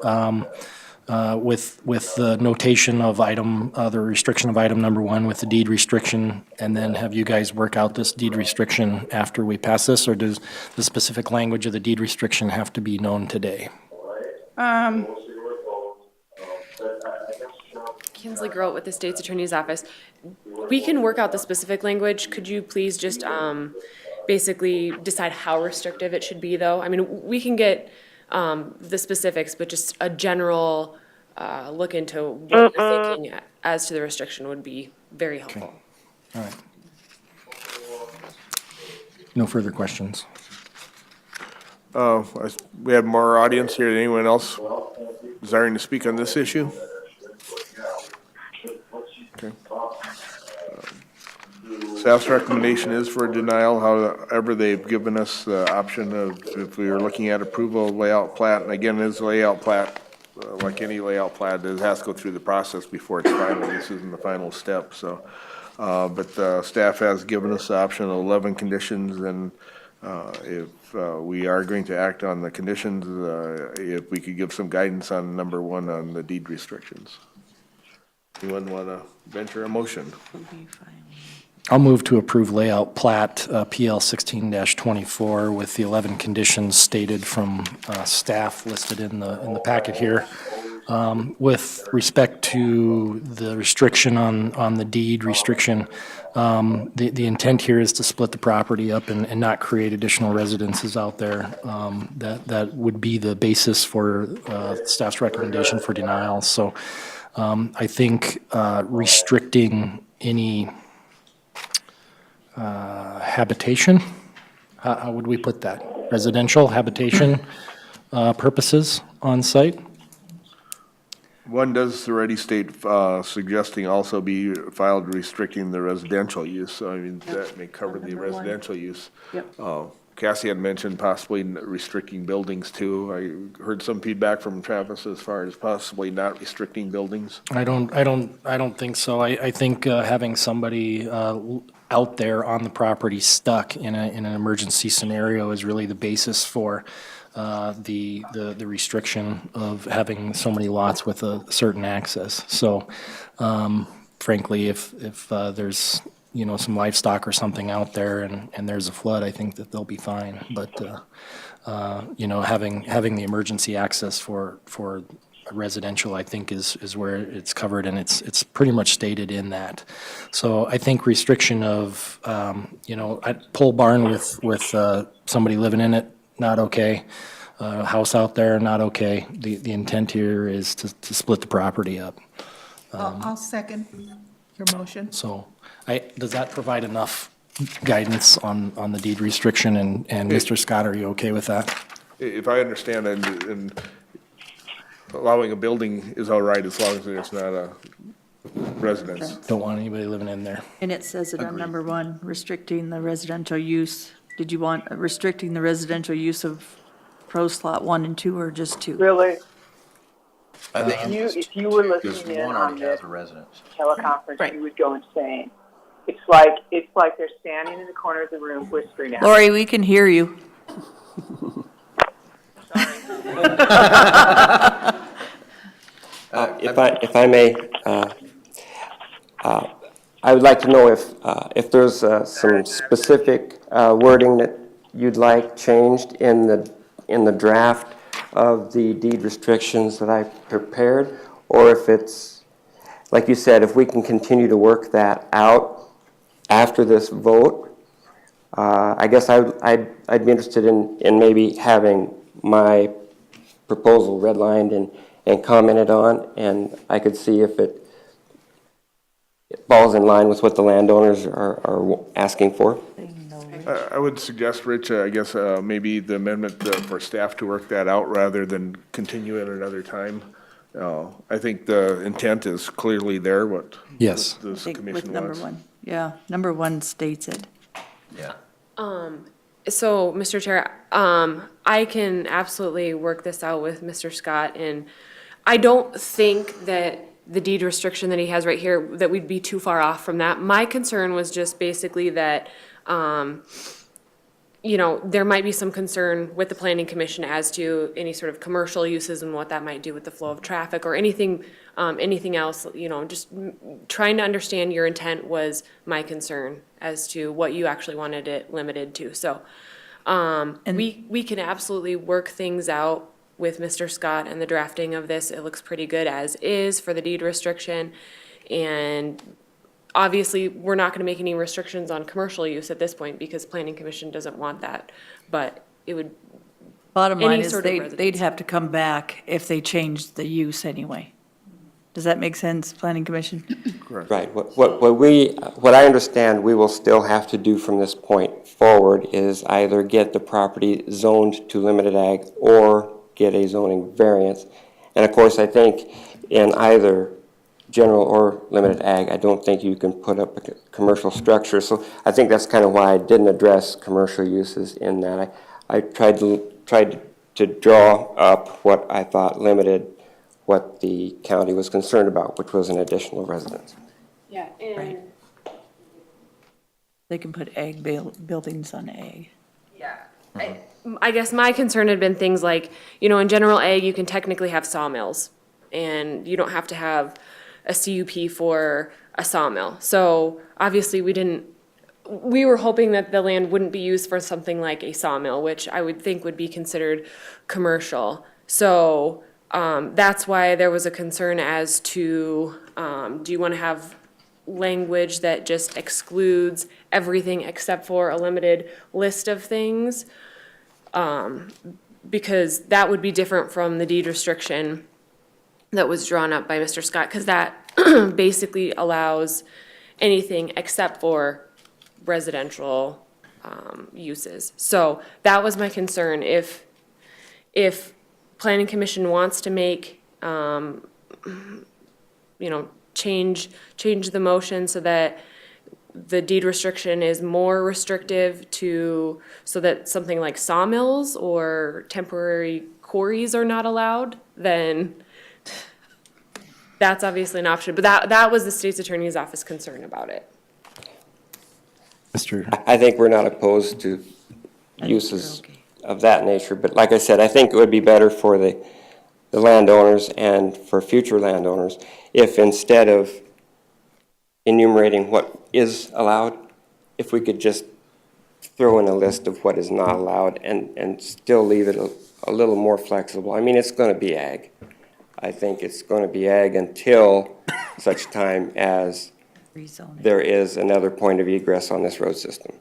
Speaker 4: with the notation of the restriction of item number 1 with the deed restriction, and then have you guys work out this deed restriction after we pass this, or does the specific language of the deed restriction have to be known today?
Speaker 12: Kinsley Grote with the state's attorney's office. We can work out the specific language. Could you please just basically decide how restrictive it should be, though? I mean, we can get the specifics, but just a general look into what you're thinking as to the restriction would be very helpful.
Speaker 4: All right. No further questions.
Speaker 1: We have more audience here. Anyone else desiring to speak on this issue? Okay. Staff's recommendation is for denial. However, they've given us the option of if we were looking at approval of layout plat, and again, this layout plat, like any layout plat, it has to go through the process before it's final. This isn't the final step, so. But staff has given us the option of 11 conditions, and if we are going to act on the conditions, if we could give some guidance on number 1 on the deed restrictions. Anyone want to venture a motion?
Speaker 4: I'll move to approve layout plat PL 16-24 with the 11 conditions stated from staff listed in the packet here. With respect to the restriction on the deed restriction, the intent here is to split the property up and not create additional residences out there. That would be the basis for staff's recommendation for denial. So I think restricting any habitation, how would we put that? Residential habitation purposes on site?
Speaker 1: One does already state suggesting also be filed restricting the residential use, so I mean, that may cover the residential use.
Speaker 9: Yep.
Speaker 1: Cassie had mentioned possibly restricting buildings too. I heard some feedback from Travis as far as possibly not restricting buildings.
Speaker 4: I don't think so. I think having somebody out there on the property stuck in an emergency scenario is really the basis for the restriction of having so many lots with a certain access. So frankly, if there's some livestock or something out there and there's a flood, I think that they'll be fine. But having the emergency access for residential, I think is where it's covered, and it's pretty much stated in that. So I think restriction of a pole barn with somebody living in it, not okay. House out there, not okay. The intent here is to split the property up.
Speaker 3: I'll second your motion.
Speaker 4: So does that provide enough guidance on the deed restriction? And Mr. Scott, are you okay with that?
Speaker 1: If I understand, and
Speaker 11: allowing a building is all right as long as it's not a residence.
Speaker 4: Don't want anybody living in there.
Speaker 9: And it says it on number 1, restricting the residential use. Did you want restricting the residential use of pro slot 1 and 2, or just 2?
Speaker 2: Really,
Speaker 8: I think
Speaker 2: if you were
Speaker 8: because
Speaker 2: listening in
Speaker 8: one
Speaker 2: on
Speaker 8: already
Speaker 2: this
Speaker 8: has a residence.
Speaker 2: teleconference,
Speaker 3: Right.
Speaker 2: you would go insane. It's like they're standing in the corner of the room whispering at me.
Speaker 9: Lori, we can hear you.
Speaker 10: If I may, I would like to know if there's some specific wording that you'd like changed in the draft of the deed restrictions that I prepared, or if it's, like you said, if we can continue to work that out after this vote. I guess I'd be interested in maybe having my proposal redlined and commented on, and I could see if it falls in line with what the landowners are asking for.
Speaker 11: I would suggest, Rich, I guess, maybe the amendment for staff to work that out rather than continue it another time. I think the intent is clearly there, what
Speaker 4: Yes.
Speaker 9: I
Speaker 11: this
Speaker 9: think with
Speaker 11: commission
Speaker 9: number
Speaker 11: wants.
Speaker 9: 1. Yeah, number 1 states it.
Speaker 8: Yeah.
Speaker 12: So, Mr. Chair, I can absolutely work this out with Mr. Scott, and I don't think that the deed restriction that he has right here, that we'd be too far off from that. My concern was just basically that, there might be some concern with the planning commission as to any sort of commercial uses and what that might do with the flow of traffic or anything else, just trying to understand your intent was my concern as to what you actually wanted it limited to. So, we can absolutely work things out with Mr. Scott and the drafting of this. It looks pretty good as is for the deed restriction. And obviously, we're not gonna make any restrictions on commercial use at this point because planning commission doesn't want that. But it would,
Speaker 9: Bottom
Speaker 12: Any
Speaker 9: line is
Speaker 12: sort of
Speaker 9: they'd
Speaker 12: residence.
Speaker 9: have to come back if they changed the use anyway. Does that make sense, Planning Commission?
Speaker 10: Right. What I understand we will still have to do from this point forward is either get the property zoned to limited ag or get a zoning variance. And of course, I think in either general or limited ag, I don't think you can put up a commercial structure. So I think that's kind of why I didn't address commercial uses in that. I tried to draw up what I thought limited what the county was concerned about, which was an additional residence.
Speaker 12: yeah, and.
Speaker 9: They can put ag buildings on ag.
Speaker 12: Yeah, I guess my concern had been things like, in general ag, you can technically have sawmills, and you don't have to have a CUP for a sawmill. So obviously, we were hoping that the land wouldn't be used for something like a sawmill, which I would think would be considered commercial. So that's why there was a concern as to, do you want to have language that just excludes everything except for a limited list of things? Because that would be different from the deed restriction that was drawn up by Mr. Scott, because that basically allows anything except for residential uses. So that was my concern. If Planning Commission wants to make, change the motion so that the deed restriction is more restrictive so that something like sawmills or temporary quarries are not allowed, then that's obviously an option. But that was the state's attorney's office concern about it.
Speaker 10: I think we're not opposed to uses of that nature, but like I said, I think it would be better for the landowners and for future landowners if instead of enumerating what is allowed, if we could just throw in a list of what is not allowed and still leave it a little more flexible. I mean, it's going to be ag. I think it's going to be ag until such time as
Speaker 9: Rezoning.
Speaker 10: there is another point of egress on this road system.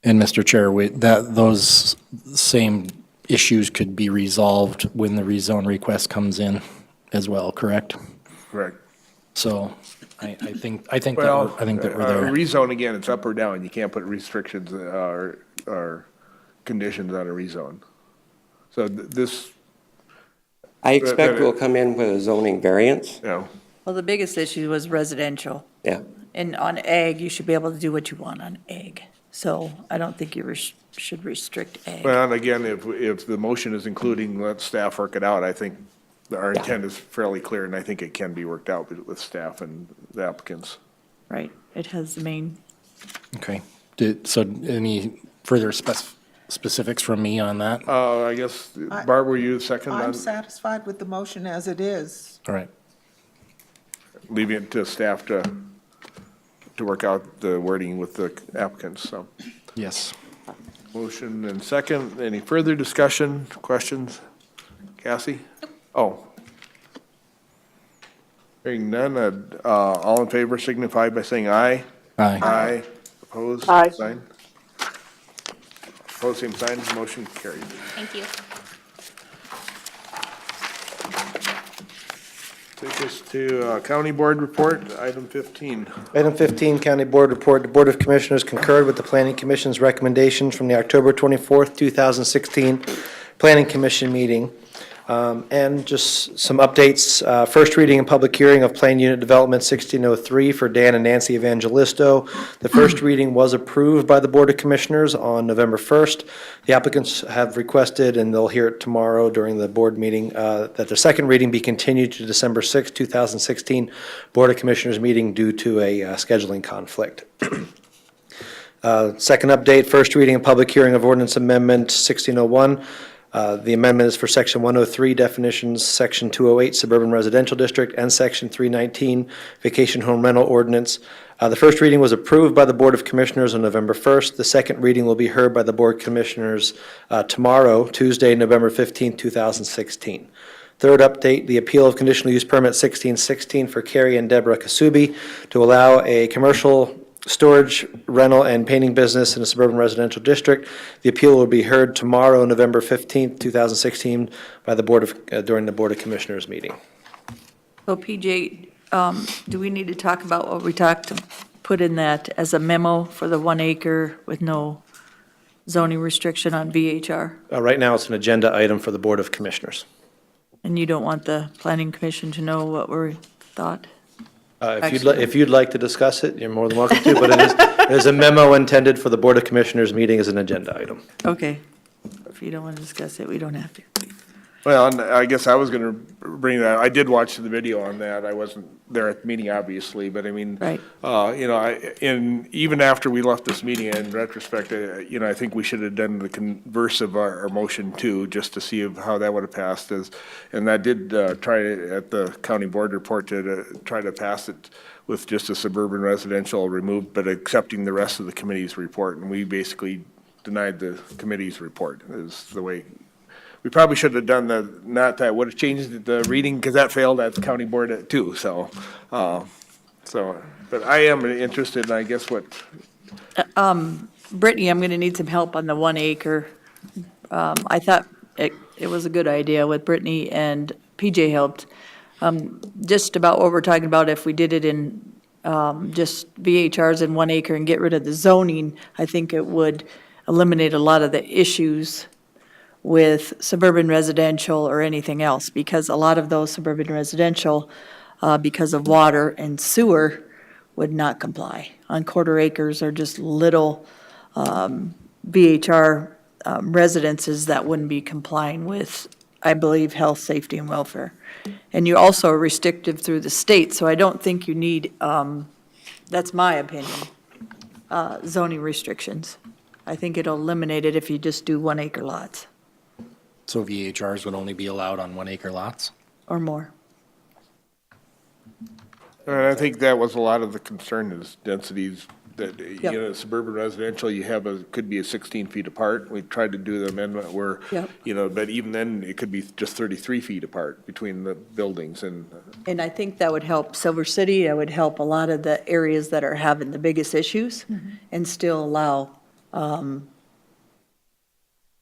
Speaker 4: And Mr. Chair, those same issues could be resolved when the rezone request comes in as well, correct?
Speaker 11: Correct.
Speaker 4: So I think that
Speaker 11: Well,
Speaker 4: we're there.
Speaker 11: rezone, again, it's up or down. You can't put restrictions or conditions on a rezone.
Speaker 1: So this,
Speaker 10: I expect we'll come in with a zoning variance,
Speaker 1: you know,
Speaker 9: Well, the biggest issue was residential.
Speaker 10: yeah.
Speaker 9: And on ag, you should be able to do what you want on ag. So I don't think you should restrict ag.
Speaker 1: well, and again, if the motion is including, let staff work it out, I think our intent is fairly clear, and I think it can be worked out with staff and the applicants.
Speaker 9: Right, it has the main,
Speaker 4: Okay. So any further specifics from me on that? All
Speaker 1: I guess, Barb, were you the second
Speaker 3: I'm
Speaker 1: on,
Speaker 3: satisfied with the motion as it is.
Speaker 4: right.
Speaker 1: leaving it to staff to work out the wording with the applicants, so.
Speaker 4: Yes.
Speaker 1: Motion and second, any further discussion, questions? Cassie? Oh. Hearing none, all in favor signify by saying aye.
Speaker 4: Aye.
Speaker 1: Aye. Opposed?
Speaker 2: Aye.
Speaker 1: Sign. Opposed, same sign, motion carried.
Speaker 6: Thank you.
Speaker 1: Take us to County Board Report, item 15.
Speaker 5: Item 15, County Board Report. The Board of Commissioners concurred with the Planning Commission's recommendations from the October 24th, 2016 Planning Commission meeting. And just some updates. First reading and public hearing of Plan Unit Development 1603 for Dan and Nancy Evangelisto. The first reading was approved by the Board of Commissioners on November 1st. The applicants have requested, and they'll hear it tomorrow during the board meeting, that the second reading be continued to December 6th, 2016 Board of Commissioners meeting due to a scheduling conflict. Second update, first reading and public hearing of Ordinance Amendment 1601. The amendment is for Section 103 definitions, Section 208 Suburban Residential District, and Section 319 Vacation Home Rental Ordinance. The first reading was approved by the Board of Commissioners on November 1st. The second reading will be heard by the Board of Commissioners tomorrow, Tuesday, November 15th, 2016. Third update, the appeal of conditional use permit 1616 for Carrie and Deborah Kasubi to allow a commercial storage, rental, and painting business in a suburban residential district. The appeal will be heard tomorrow, November 15th, 2016, by the Board of, during the Board of Commissioners meeting.
Speaker 9: so PJ, do we need to talk about what we talked, to put in that as a memo for the 1 acre with no zoning restriction on VHR?
Speaker 5: Right now, it's an agenda item for the Board of Commissioners.
Speaker 9: And you don't want the planning commission to know what we thought?
Speaker 5: If you'd like to discuss it, you're more than welcome to, but it is a memo intended for the Board of Commissioners meeting as an agenda item.
Speaker 9: Okay, if you don't want to discuss it, we don't have to.
Speaker 1: Well, and I guess I was gonna bring that, I did watch the video on that, I wasn't there at the meeting, obviously, but I mean,
Speaker 9: Right.
Speaker 1: you know, even after we left this meeting, in retrospect, you know, I think we should have done the converse of our motion too, just to see how that would have passed as, and that did try at the county board report to try to pass it with just a suburban residential removed, but accepting the rest of the committee's report, and we basically denied the committee's report, is the way. We probably should have done would have changed the reading, because that failed at the county board too, so, but I am interested, and I guess what,
Speaker 9: Brittany, I'm going to need some help on the 1 acre. I thought it was a good idea with Brittany, and PJ helped. Just about what we're talking about, if we did it in just VHRs in 1 acre and get rid of the zoning, I think it would eliminate a lot of the issues with suburban residential or anything else, because a lot of those suburban residential, because of water and sewer, would not comply. On quarter acres are just little VHR residences that wouldn't be complying with, I believe, health, safety, and welfare. And you also are restrictive through the state, so I don't think you need, that's my opinion, zoning restrictions. I think it'll eliminate it if you just do 1 acre lots
Speaker 4: So VHRs would only be allowed on 1 acre lots?
Speaker 9: or more.
Speaker 1: and I think that was a lot of the concern is densities, that, you
Speaker 9: Yep.
Speaker 1: know, suburban residential, you have could be 16 feet apart. We tried to do the amendment where,
Speaker 9: Yep.
Speaker 1: you know, but even then, it could be just 33 feet apart between the buildings, and
Speaker 9: And I think that would help Silver City, that would help a lot of the areas that are having the biggest issues, and still allow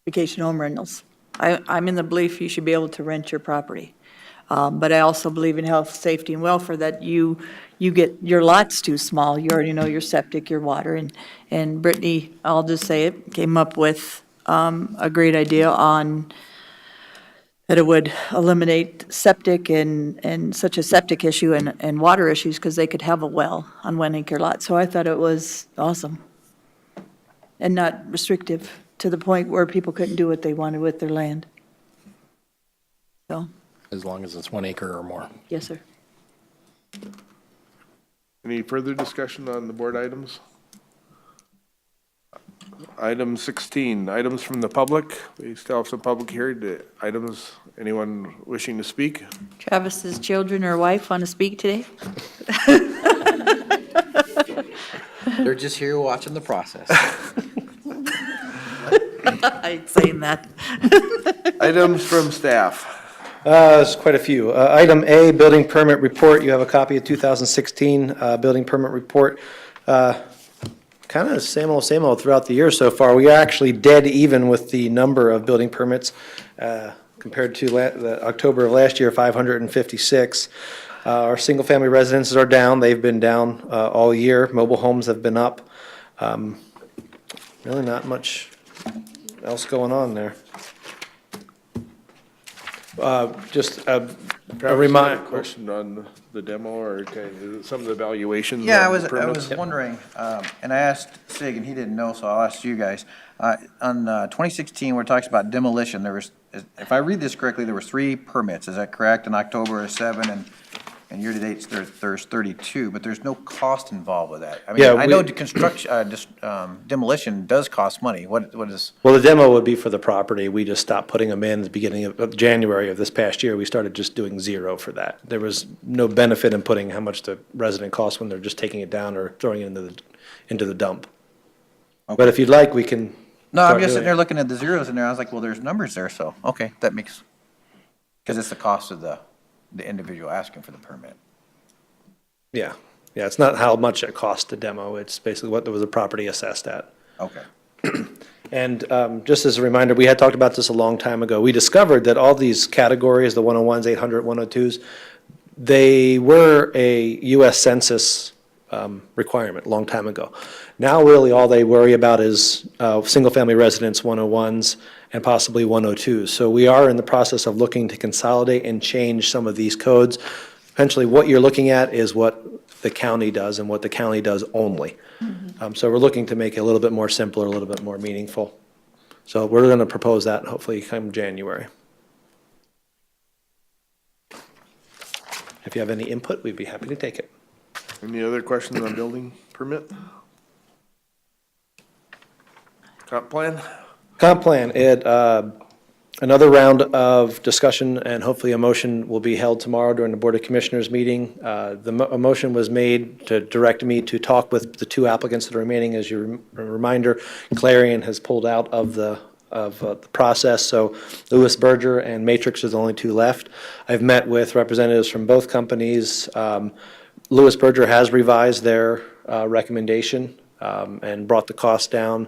Speaker 9: vacation home rentals. I'm in the belief you should be able to rent your property. But I also believe in health, safety, and welfare, that you get, your lot's too small, you already know your septic, your water, and Brittany, I'll just say it, came up with a great idea on that it would eliminate septic and such a septic issue and water issues, because they could have a well on 1 acre lot. So I thought it was awesome and not restrictive to the point where people couldn't do what they wanted with their land. So,
Speaker 4: As long as it's 1 acre or more.
Speaker 9: yes, sir.
Speaker 1: Any further discussion on the board items? Item 16, items from the public. We still have some public here. Items, anyone wishing to speak?
Speaker 9: Travis's children or wife want to speak today?
Speaker 8: They're just here watching the process.
Speaker 9: I ain't saying that.
Speaker 1: Items from staff.
Speaker 5: There's quite a few. Item A, building permit report. You have a copy of 2016 building permit report. Kind of same old throughout the year so far. We are actually dead even with the number of building permits compared to the October of last year, 556. Our single-family residences are down. They've been down all year. Mobile homes have been up. Really not much else going on there. Just a reminder.
Speaker 1: Question on the demo or some of the evaluations?
Speaker 8: Yeah, I
Speaker 1: on
Speaker 8: was
Speaker 1: permits?
Speaker 8: wondering, and I asked Sig, and he didn't know, so I'll ask you guys. On 2016, where it talks about demolition, there was, if I read this correctly, there were 3 permits, is that correct? In October is 7, and year-to-date, there's 32, but there's no cost involved with that. I mean,
Speaker 5: Yeah,
Speaker 8: I know
Speaker 5: we-
Speaker 8: demolition does cost money. What is,
Speaker 5: Well, the demo would be for the property. We just stopped putting them in at the beginning of January of this past year. We started just doing 0 for that. There was no benefit in putting how much the resident costs when they're just taking it down or throwing it into the dump. But if you'd like, we can.
Speaker 8: no, I'm
Speaker 5: start
Speaker 8: just
Speaker 5: doing
Speaker 8: sitting there
Speaker 5: it.
Speaker 8: looking at the zeros in there, I was like, well, there's numbers there, so, okay, that makes, because it's the cost of the individual asking for the permit.
Speaker 5: Yeah, it's not how much it costs to demo. It's basically what there was a property assessed at.
Speaker 8: Okay.
Speaker 5: And just as a reminder, we had talked about this a long time ago. We discovered that all these categories, the 101s, 800, 102s, they were a U.S. Census requirement a long time ago. Now really all they worry about is single-family residence 101s and possibly 102s. So we are in the process of looking to consolidate and change some of these codes. Eventually, what you're looking at is what the county does and what the county does only. So we're looking to make it a little bit more simpler, a little bit more meaningful. So we're going to propose that hopefully come January. If you have any input, we'd be happy to take it.
Speaker 1: Any other questions on building permit? Comp plan?
Speaker 5: Comp plan, another round of discussion and hopefully a motion will be held tomorrow during the Board of Commissioners meeting. A motion was made to direct me to talk with the 2 applicants that are remaining. As your reminder, Clarion has pulled out of the process, so Lewis Berger and Matrix are the only 2 left. I've met with representatives from both companies. Lewis Berger has revised their recommendation and brought the cost down.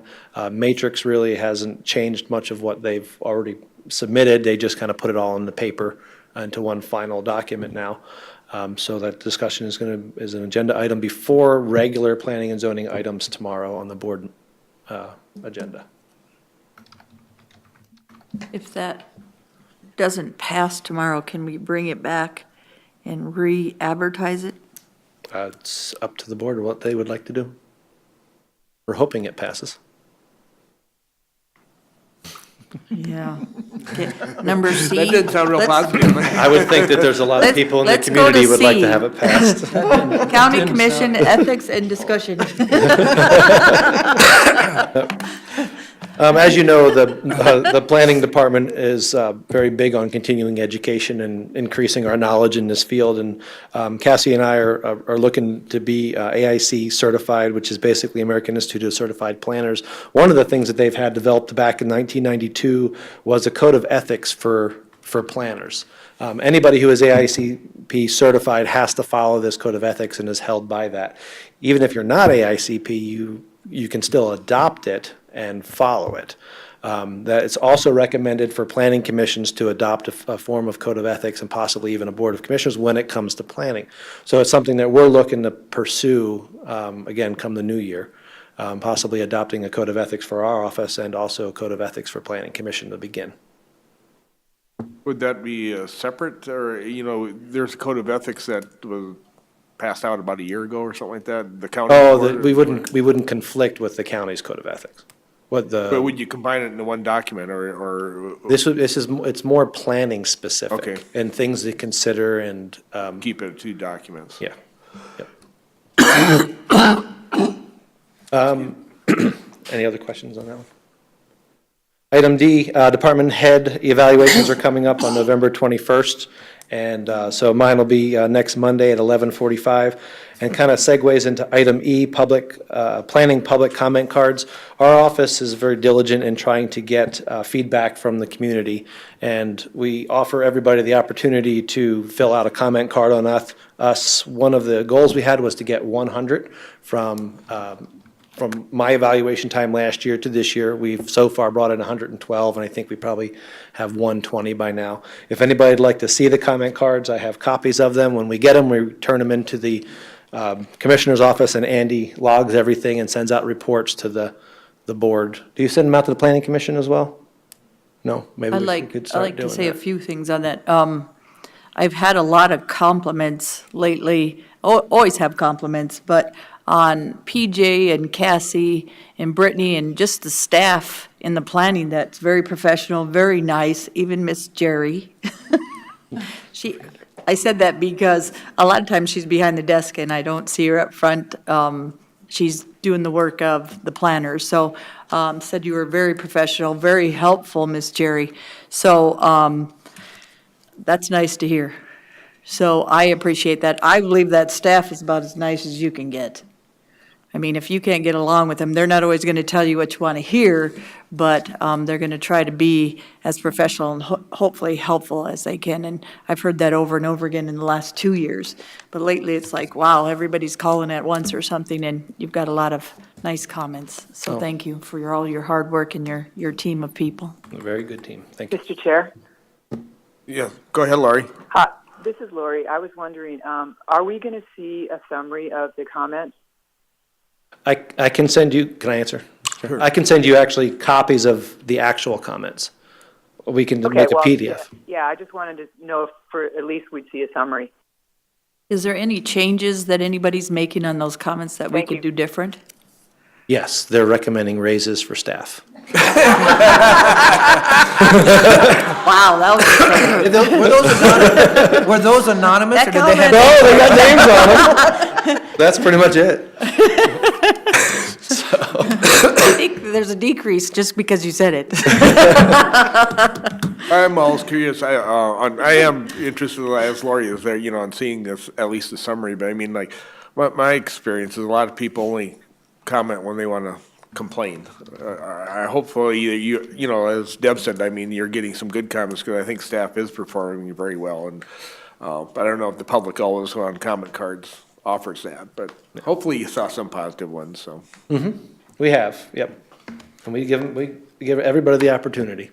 Speaker 5: Matrix really hasn't changed much of what they've already submitted. They just kind of put it all in the paper into one final document now. So that discussion is an agenda item before regular planning and zoning items tomorrow on the board agenda.
Speaker 9: If that doesn't pass tomorrow, can we bring it back and re-advertise it?
Speaker 5: It's up to the board what they would like to do. We're hoping it passes.
Speaker 9: Yeah. Okay, number C.
Speaker 1: That didn't sound real
Speaker 9: Let's-
Speaker 1: positive.
Speaker 5: I would think that there's a lot of
Speaker 9: Let's-
Speaker 5: people in the
Speaker 9: let's go to
Speaker 5: community would like
Speaker 9: C.
Speaker 5: to have it passed.
Speaker 9: County Commission Ethics and Discussion.
Speaker 5: As you know, the planning department is very big on continuing education and increasing our knowledge in this field. And Cassie and I are looking to be AIC certified, which is basically American Institute of Certified Planners. One of the things that they've had developed back in 1992 was a code of ethics for planners. Anybody who is AICP certified has to follow this code of ethics and is held by that. Even if you're not AICP, you can still adopt it and follow it. That it's also recommended for planning commissions to adopt a form of code of ethics and possibly even a board of commissioners when it comes to planning. So it's something that we're looking to pursue, again, come the new year, possibly adopting a code of ethics for our office and also a code of ethics for planning commission to begin.
Speaker 11: Would that be separate, or, there's a code of ethics that was passed out about a year ago or something like that? The county. board,
Speaker 5: We wouldn't conflict with the county's code of ethics.
Speaker 11: But would you combine it into one document, or?
Speaker 5: It's more planning specific.
Speaker 11: Okay.
Speaker 5: And things to consider and,
Speaker 11: Keep it two documents?
Speaker 5: yeah. Yep. Any other questions on that one? Item D, department head evaluations are coming up on November 21st. And so mine will be next Monday at 11:45. And kind of segues into item E, planning public comment cards. Our office is very diligent in trying to get feedback from the community. And we offer everybody the opportunity to fill out a comment card on us. One of the goals we had was to get 100 from my evaluation time last year to this year. We've so far brought in 112, and I think we probably have 120 by now. If anybody'd like to see the comment cards, I have copies of them. When we get them, we turn them into the commissioner's office, and Andy logs everything and sends out reports to the board. Do you send them out to the planning commission as well? No? Maybe we could
Speaker 9: I'd
Speaker 5: start
Speaker 9: like to
Speaker 5: doing
Speaker 9: say a
Speaker 5: that.
Speaker 9: few things on that. I've had a lot of compliments lately, always have compliments, but on PJ and Cassie and Brittany and just the staff in the planning that's very professional, very nice, even Miss Jerry. I said that because a lot of times she's behind the desk and I don't see her up front. She's doing the work of the planners. So said you were very professional, very helpful, Miss Jerry. So that's nice to hear. So I appreciate that. I believe that staff is about as nice as you can get. I mean, if you can't get along with them, they're not always going to tell you what you want to hear, but they're going to try to be as professional and hopefully helpful as they can. And I've heard that over and over again in the last 2 years. But lately, it's like, wow, everybody's calling at once or something, and you've got a lot of nice comments. So thank you for all your hard work and your team of people.
Speaker 5: A very good team. Thank you.
Speaker 2: Mr. Chair?
Speaker 11: Yeah, go ahead, Laurie.
Speaker 2: Hi, this is Lori. I was wondering, are we going to see a summary of the comments?
Speaker 5: I can send you, can I answer?
Speaker 11: Sure.
Speaker 5: I can send you actually copies of the actual comments. We can make a PDF.
Speaker 2: Yeah, I just wanted to know if for at least we'd see a summary.
Speaker 9: Is there any changes that anybody's making on those comments that we
Speaker 2: Thank
Speaker 9: could
Speaker 2: you.
Speaker 9: do different?
Speaker 5: Yes, they're recommending raises for staff.
Speaker 9: Wow, that was
Speaker 8: Were those anonymous, or
Speaker 9: That
Speaker 8: did they have?
Speaker 9: comment-
Speaker 5: No, they got names on them. That's pretty much it.
Speaker 9: I think there's a decrease just because you said it.
Speaker 11: I'm always curious, I am interested, as Lori is there, in seeing this, at least the summary, but I mean, like, my experience is a lot of people only comment when they want to complain. Hopefully, as Deb said, I mean, you're getting some good comments, because I think staff is performing very well, and, but I don't know if the public always on comment cards offers that, but hopefully you saw some positive ones, so.
Speaker 5: We have, yep. And we give everybody the opportunity.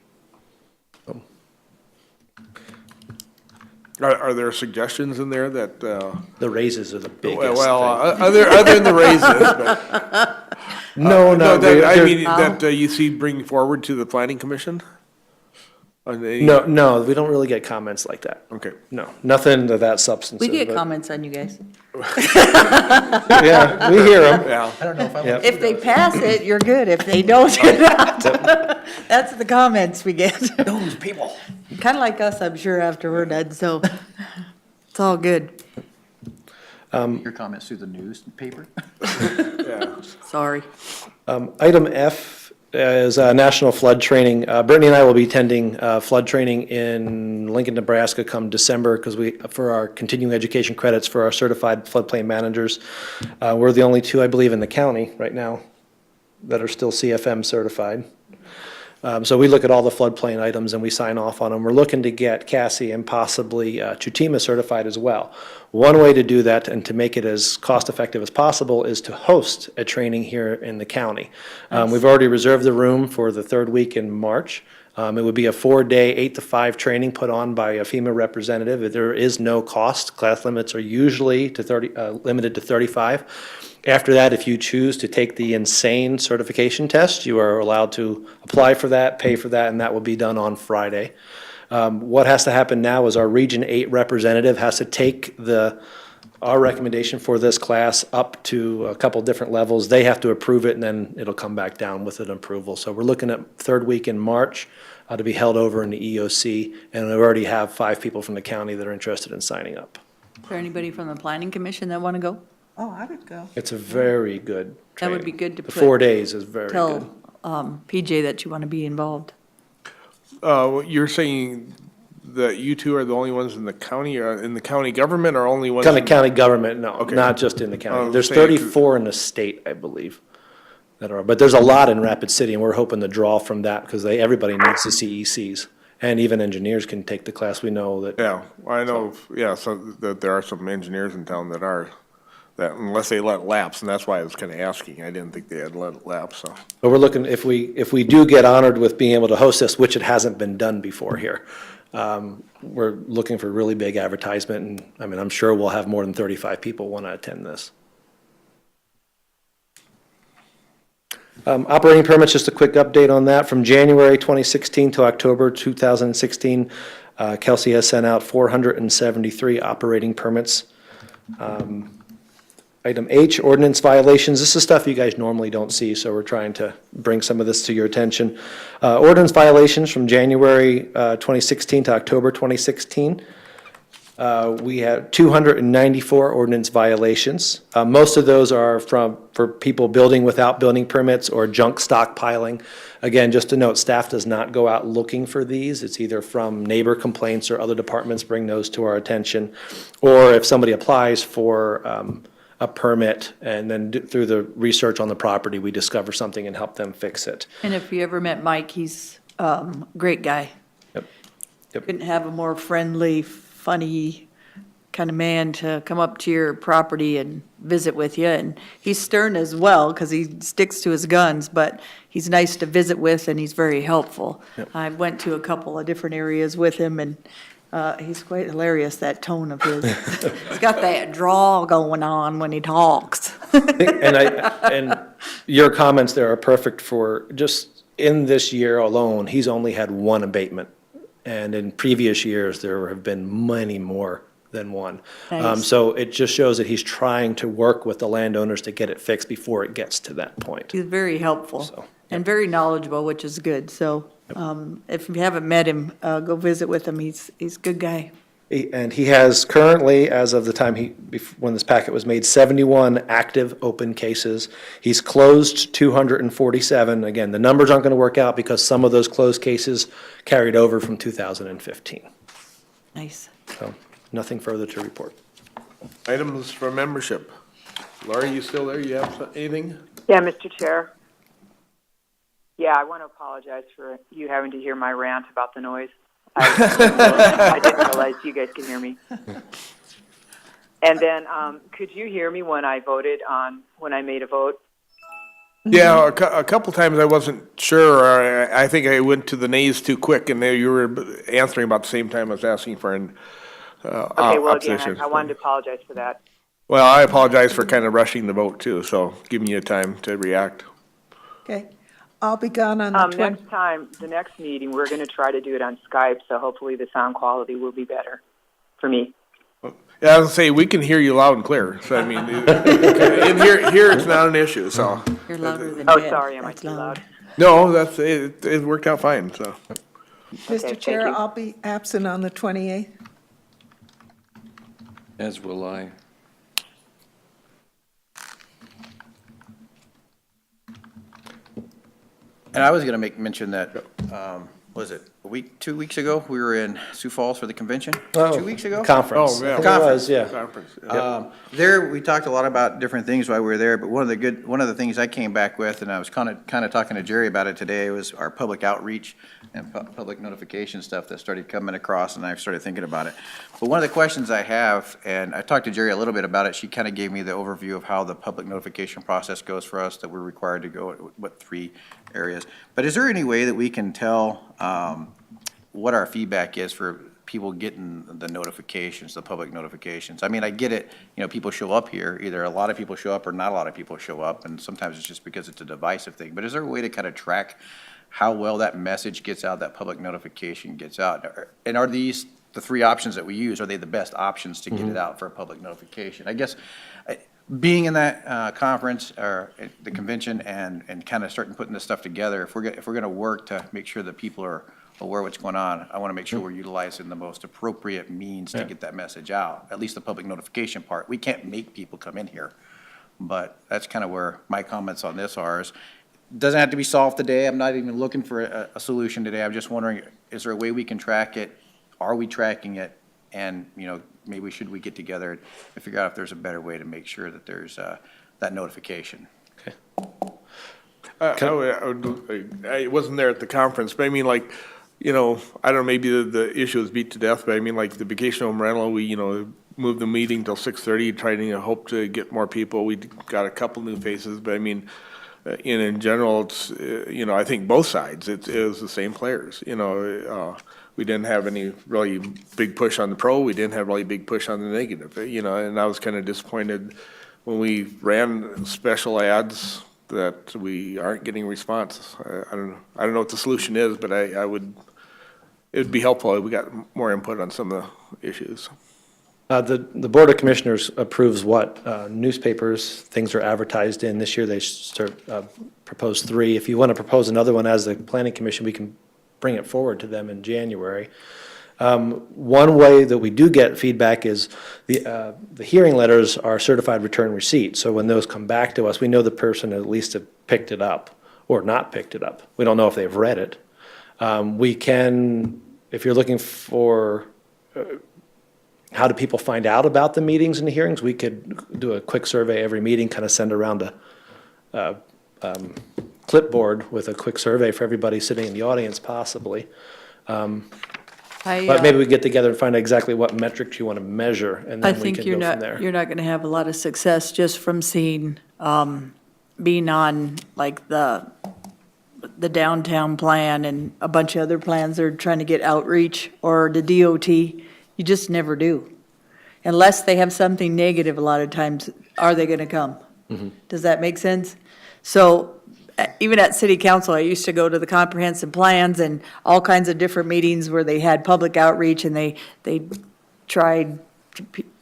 Speaker 11: Are there suggestions in there that,
Speaker 5: The raises are the biggest
Speaker 11: well,
Speaker 5: thing.
Speaker 11: other than the raises, but?
Speaker 5: No,
Speaker 11: That you see bring forward to the planning commission?
Speaker 5: No, we don't really get comments like that.
Speaker 11: Okay.
Speaker 5: No, nothing of that substance.
Speaker 9: We get comments on you guys.
Speaker 5: Yeah, we hear them.
Speaker 11: Yeah.
Speaker 8: I don't know if I
Speaker 5: Yep.
Speaker 9: If they pass it, you're good. If they don't, you're not. That's the comments we get.
Speaker 8: those people.
Speaker 9: Kind of like us, I'm sure, after we're done, so it's all good.
Speaker 8: Your comments through the newspaper?
Speaker 9: Sorry.
Speaker 5: Item F is national flood training. Brittany and I will be attending flood training in Lincoln, Nebraska come December, because for our continuing education credits for our certified floodplain managers. We're the only two, I believe, in the county right now that are still CFM certified. So we look at all the floodplain items and we sign off on them. We're looking to get Cassie and possibly Chutima certified as well. One way to do that and to make it as cost-effective as possible is to host a training here in the county. We've already reserved the room for the third week in March. It would be a 4-day, 8 to 5 training put on by a FEMA representative. There is no cost. Class limits are usually limited to 35. After that, if you choose to take the insane certification test, you are allowed to apply for that, pay for that, and that will be done on Friday. What has to happen now is our Region 8 representative has to take our recommendation for this class up to a couple different levels. They have to approve it, and then it'll come back down with an approval. So we're looking at third week in March to be held over in the EOC, and we already have 5 people from the county that are interested in signing up.
Speaker 9: Is there anybody from the planning commission that want to go?
Speaker 3: Oh, I would go.
Speaker 5: It's a very good
Speaker 9: That would
Speaker 5: training.
Speaker 9: be good to
Speaker 5: The
Speaker 9: put.
Speaker 5: 4 days is very good.
Speaker 9: Tell PJ that you want to be involved.
Speaker 1: You're saying that you two are the only ones in the county, or in the county government, or only ones?
Speaker 5: Kind
Speaker 1: in-
Speaker 5: of county government, no,
Speaker 1: Okay.
Speaker 5: not just in the
Speaker 1: I
Speaker 5: county.
Speaker 1: was
Speaker 5: There's
Speaker 1: saying-
Speaker 5: 34 in the state, I believe, that are, but there's a lot in Rapid City, and we're hoping to draw from that, because everybody needs the CECs. And even engineers can take the class. We know that.
Speaker 1: Yeah, I know, yeah, so that there are some engineers in town that are, that unless they let it lapse, and that's why I was kind of asking. I didn't think they had let it lapse, so.
Speaker 5: But we're looking, if we do get honored with being able to host this, which it hasn't been done before here, we're looking for really big advertisement, and, I mean, I'm sure we'll have more than 35 people want to attend this. Operating permits, just a quick update on that. From January 2016 to October 2016, Kelsey has sent out 473 operating permits. Item H, ordinance violations. This is stuff you guys normally don't see, so we're trying to bring some of this to your attention. Ordinance violations from January 2016 to October 2016. We have 294 ordinance violations. Most of those are for people building without building permits or junk stockpiling. Again, just to note, staff does not go out looking for these. It's either from neighbor complaints or other departments bring those to our attention. Or if somebody applies for a permit and then through the research on the property, we discover something and help them fix it.
Speaker 9: And if you ever met Mike, he's a great guy.
Speaker 5: Yep.
Speaker 9: Couldn't have a more friendly, funny kind of man to come up to your property and visit with you. And he's stern as well, because he sticks to his guns, but he's nice to visit with, and he's very helpful. I went to a couple of different areas with him, and he's quite hilarious, that tone of his. He's got that drawl going on when he talks.
Speaker 5: And your comments there are perfect for, just in this year alone, he's only had one abatement. And in previous years, there have been many more than one.
Speaker 9: Nice.
Speaker 5: So it just shows that he's trying to work with the landowners to get it fixed before it gets to that point.
Speaker 9: He's very helpful
Speaker 5: So,
Speaker 9: and very knowledgeable, which is good. So if you haven't met him, go visit with him. He's a good guy.
Speaker 5: And he has currently, as of the time when this packet was made, 71 active open cases. He's closed 247. Again, the numbers aren't going to work out because some of those closed cases carried over from 2015.
Speaker 9: Nice.
Speaker 5: So nothing further to report.
Speaker 1: Items for membership. Laurie, you still there? You have anything?
Speaker 2: Yeah, Mr. Chair. Yeah, I want to apologize for you having to hear my rant about the noise. I didn't realize you guys can hear me. And then, could you hear me when I made a vote?
Speaker 1: Yeah, a couple times I wasn't sure, or I think I went to the nays too quick, and you were answering about the same time I was asking for an
Speaker 2: Okay, well, again,
Speaker 1: opposition.
Speaker 2: I wanted to apologize for that.
Speaker 1: Well, I apologize for kind of rushing the vote too, so giving you time to react.
Speaker 3: Okay. I'll be gone on the 20th.
Speaker 2: Next time, the next meeting, we're going to try to do it on Skype, so hopefully the sound quality will be better for me.
Speaker 1: Yeah, I was gonna say, we can hear you loud and clear, so I mean, in here it's not an issue, so.
Speaker 9: You're louder than
Speaker 2: Oh,
Speaker 9: Dad.
Speaker 2: sorry, am I
Speaker 9: That's
Speaker 2: too loud?
Speaker 1: No, it worked out fine, so.
Speaker 3: Mr.
Speaker 2: thank
Speaker 3: Chair,
Speaker 2: you.
Speaker 3: I'll be absent on the 28th.
Speaker 13: As will I.
Speaker 8: And I was going to make mention that, was it a week, 2 weeks ago, we were in Sioux Falls for the convention? 2 weeks ago?
Speaker 5: Conference.
Speaker 1: Oh, yeah.
Speaker 5: I think it was, yeah.
Speaker 1: Conference, yeah.
Speaker 8: There, we talked a lot about different things while we were there, but one of the things I came back with, and I was kind of talking to Jerry about it today, was our public outreach and public notification stuff that started coming across, and I started thinking about it. But one of the questions I have, and I talked to Jerry a little bit about it, she kind of gave me the overview of how the public notification process goes for us, that we're required to go at 3 areas. But is there any way that we can tell what our feedback is for people getting the notifications, the public notifications? I mean, I get it, people show up here, either a lot of people show up or not a lot of people show up, and sometimes it's just because it's a divisive thing. But is there a way to kind of track how well that message gets out, that public notification gets out. And are these, the three options that we use, are they the best options to get it out for a public notification? I guess, being in that conference or at the convention and kind of starting putting this stuff together, if we're going to work to make sure that people are aware of what's going on, I want to make sure we're utilizing the most appropriate means to get that message out, at least the public notification part. We can't make people come in here, but that's kind of where my comments on this are. Doesn't have to be solved today. I'm not even looking for a solution today. I'm just wondering, is there a way we can track it? Are we tracking it? And, maybe should we get together and figure out if there's a better way to make sure that there's that notification?
Speaker 1: I wasn't there at the conference, but I mean, like, I don't know, maybe the issue is beat to death, but I mean, like, the vacation home rental, we, moved the meeting till 6:30, trying to hope to get more people. We got a couple new faces, but I mean, in general, it's, I think both sides, it was the same players, we didn't have any really big push on the pro, we didn't have really big push on the negative, and I was kind of disappointed when we ran special ads that we aren't getting response. I don't know what the solution is, but it'd be helpful if we got more input on some of the issues.
Speaker 5: The Board of Commissioners approves what newspapers things are advertised in. This year, they proposed 3. If you want to propose another one as the Planning Commission, we can bring it forward to them in January. One way that we do get feedback is the hearing letters are certified return receipt. So when those come back to us, we know the person at least have picked it up or not picked it up. We don't know if they've read it. We can, if you're looking for how do people find out about the meetings and the hearings, we could do a quick survey every meeting, kind of send around a clipboard with a quick survey for everybody sitting in the audience possibly. But maybe we get together and find out exactly what metrics you want to measure, and
Speaker 9: I
Speaker 5: then we
Speaker 9: think
Speaker 5: can
Speaker 9: you're
Speaker 5: go from
Speaker 9: not,
Speaker 5: there.
Speaker 9: you're not going to have a lot of success just from seeing, being on like the downtown plan and a bunch of other plans they're trying to get outreach, or the DOT. You just never do. Unless they have something negative, a lot of times, are they going to come? Does that make sense? So even at city council, I used to go to the comprehensive plans and all kinds of different meetings where they had public outreach and they tried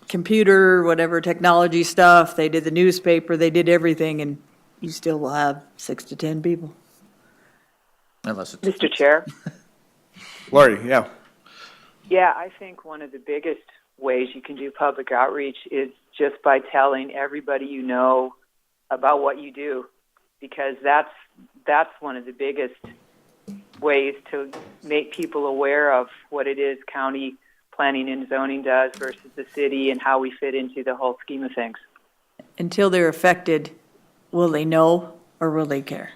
Speaker 9: computer, whatever technology stuff, they did the newspaper, they did everything, and you still will have 6 to 10 people.
Speaker 8: Unless it's
Speaker 2: Mr. Chair?
Speaker 1: Lori, yeah.
Speaker 2: Yeah, I think one of the biggest ways you can do public outreach is just by telling everybody you know about what you do, because that's one of the biggest ways to make people aware of what it is county planning and zoning does versus the city and how we fit into the whole scheme of things.
Speaker 9: Until they're affected, will they know or will they care?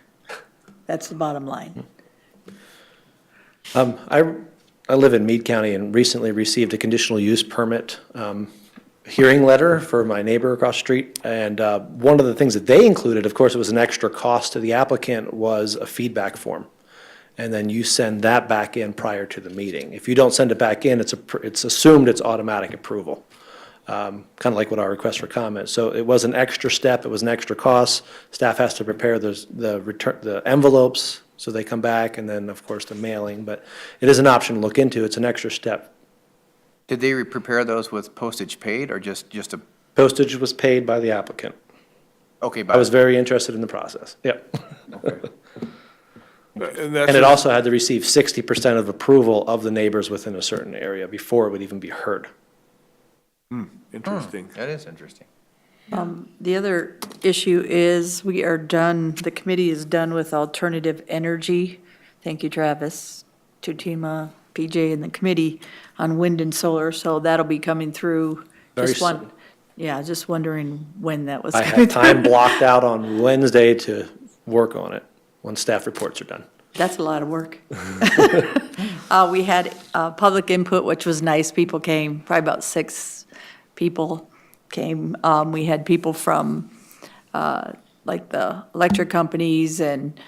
Speaker 9: That's the bottom line.
Speaker 5: I live in Meade County and recently received a conditional use permit hearing letter for my neighbor across the street. And one of the things that they included, of course, it was an extra cost to the applicant, was a feedback form. And then you send that back in prior to the meeting. If you don't send it back in, it's assumed it's automatic approval. Kind of like what our request for comment. So it was an extra step, it was an extra cost. Staff has to prepare the envelopes, so they come back, and then, of course, the mailing. But it is an option to look into. It's an extra step.
Speaker 8: Did they prepare those with postage paid or just a,
Speaker 5: Postage was paid by the applicant.
Speaker 8: okay,
Speaker 5: I was very interested in the process. Yep.
Speaker 1: And
Speaker 5: And it also had to receive 60% of approval of the neighbors within a certain area before it would even be heard.
Speaker 1: interesting.
Speaker 8: that is interesting.
Speaker 9: The other issue is we are done, the committee is done with alternative energy. Thank you, Travis, Tutima, PJ, and the committee on wind and solar, so that'll be coming through.
Speaker 5: Very
Speaker 9: Just
Speaker 5: soon.
Speaker 9: Yeah, just wondering when that was
Speaker 5: I
Speaker 9: coming
Speaker 5: have
Speaker 9: through.
Speaker 5: time blocked out on Wednesday to work on it, when staff reports are done.
Speaker 9: That's a lot of work. We had public input, which was nice. People came, probably about 6 people came. We had people from like the electric companies and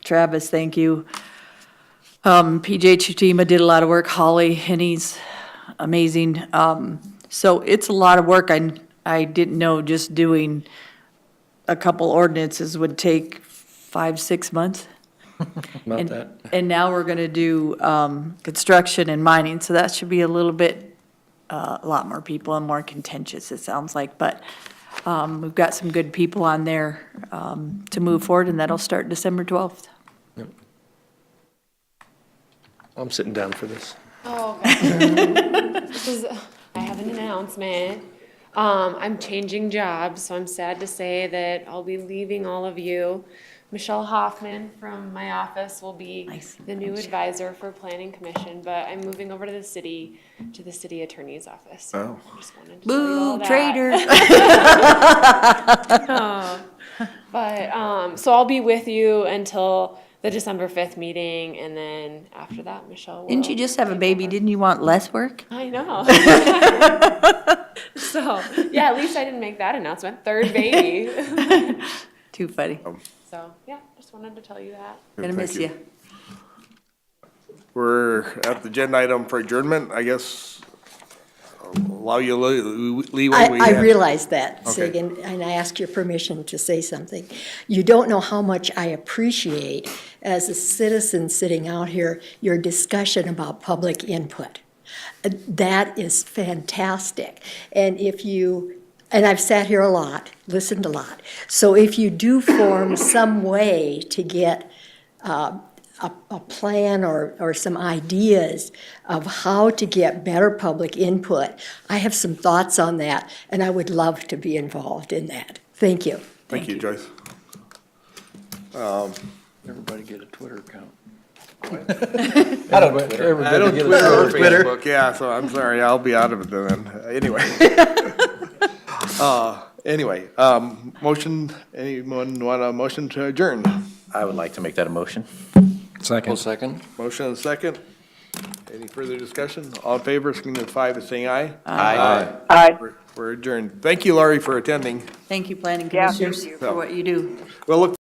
Speaker 9: Travis, thank you. PJ Chutima did a lot of work. Holly Henny's amazing. So it's a lot of work. I didn't know just doing a couple ordinances would take 5-6 months.
Speaker 5: About
Speaker 9: And-
Speaker 5: that.
Speaker 9: And now we're going to do construction and mining, so that should be a little bit, a lot more people and more contentious, it sounds like. But we've got some good people on there to move forward, and that'll start December 12th.
Speaker 5: I'm sitting down for this.
Speaker 12: Oh, okay. I have an announcement. I'm changing jobs, so I'm sad to say that I'll be leaving all of you. Michelle Hoffman from my office will be
Speaker 9: Nice.
Speaker 12: the new advisor for Planning Commission, but I'm moving over to the city attorney's office.
Speaker 1: Oh.
Speaker 12: Just wanted to tell you all
Speaker 9: Boo,
Speaker 12: that.
Speaker 9: traitor.
Speaker 12: But, so I'll be with you until the December 5th meeting, and then after that, Michelle will.
Speaker 9: Didn't you just have a baby? Didn't you want less work?
Speaker 12: I know. So, yeah, at least I didn't make that announcement. Third baby.
Speaker 9: Too funny.
Speaker 12: So, yeah, just wanted to tell you that.
Speaker 9: Gonna miss
Speaker 1: Thank
Speaker 9: you.
Speaker 1: We're at the agenda item for adjournment, I guess. Allow you leeway.
Speaker 13: I realize that,
Speaker 1: Okay.
Speaker 13: Sig, and I ask your permission to say something. You don't know how much I appreciate, as a citizen sitting out here, your discussion about public input. That is fantastic. And and I've sat here a lot, listened a lot. So if you do form some way to get a plan or some ideas of how to get better public input, I have some thoughts on that, and I would love to be involved in that. Thank you.
Speaker 1: Thank you, Joyce.
Speaker 8: Everybody get a Twitter account.
Speaker 5: I don't Twitter.
Speaker 1: I don't Twitter or Facebook, yeah, so I'm sorry, I'll be out of it then. Anyway, motion, anyone want a motion to adjourn?
Speaker 8: I would like to make that a motion.
Speaker 4: Second.
Speaker 1: Motion and second. Any further discussion? All in favor, signify by saying aye.
Speaker 8: Aye.
Speaker 2: Aye.
Speaker 1: We're adjourned. Thank you, Laurie, for attending.
Speaker 9: Thank you, planning
Speaker 2: Yeah, thank
Speaker 9: commissioners,
Speaker 2: you.
Speaker 9: for what you do.
Speaker 1: We'll look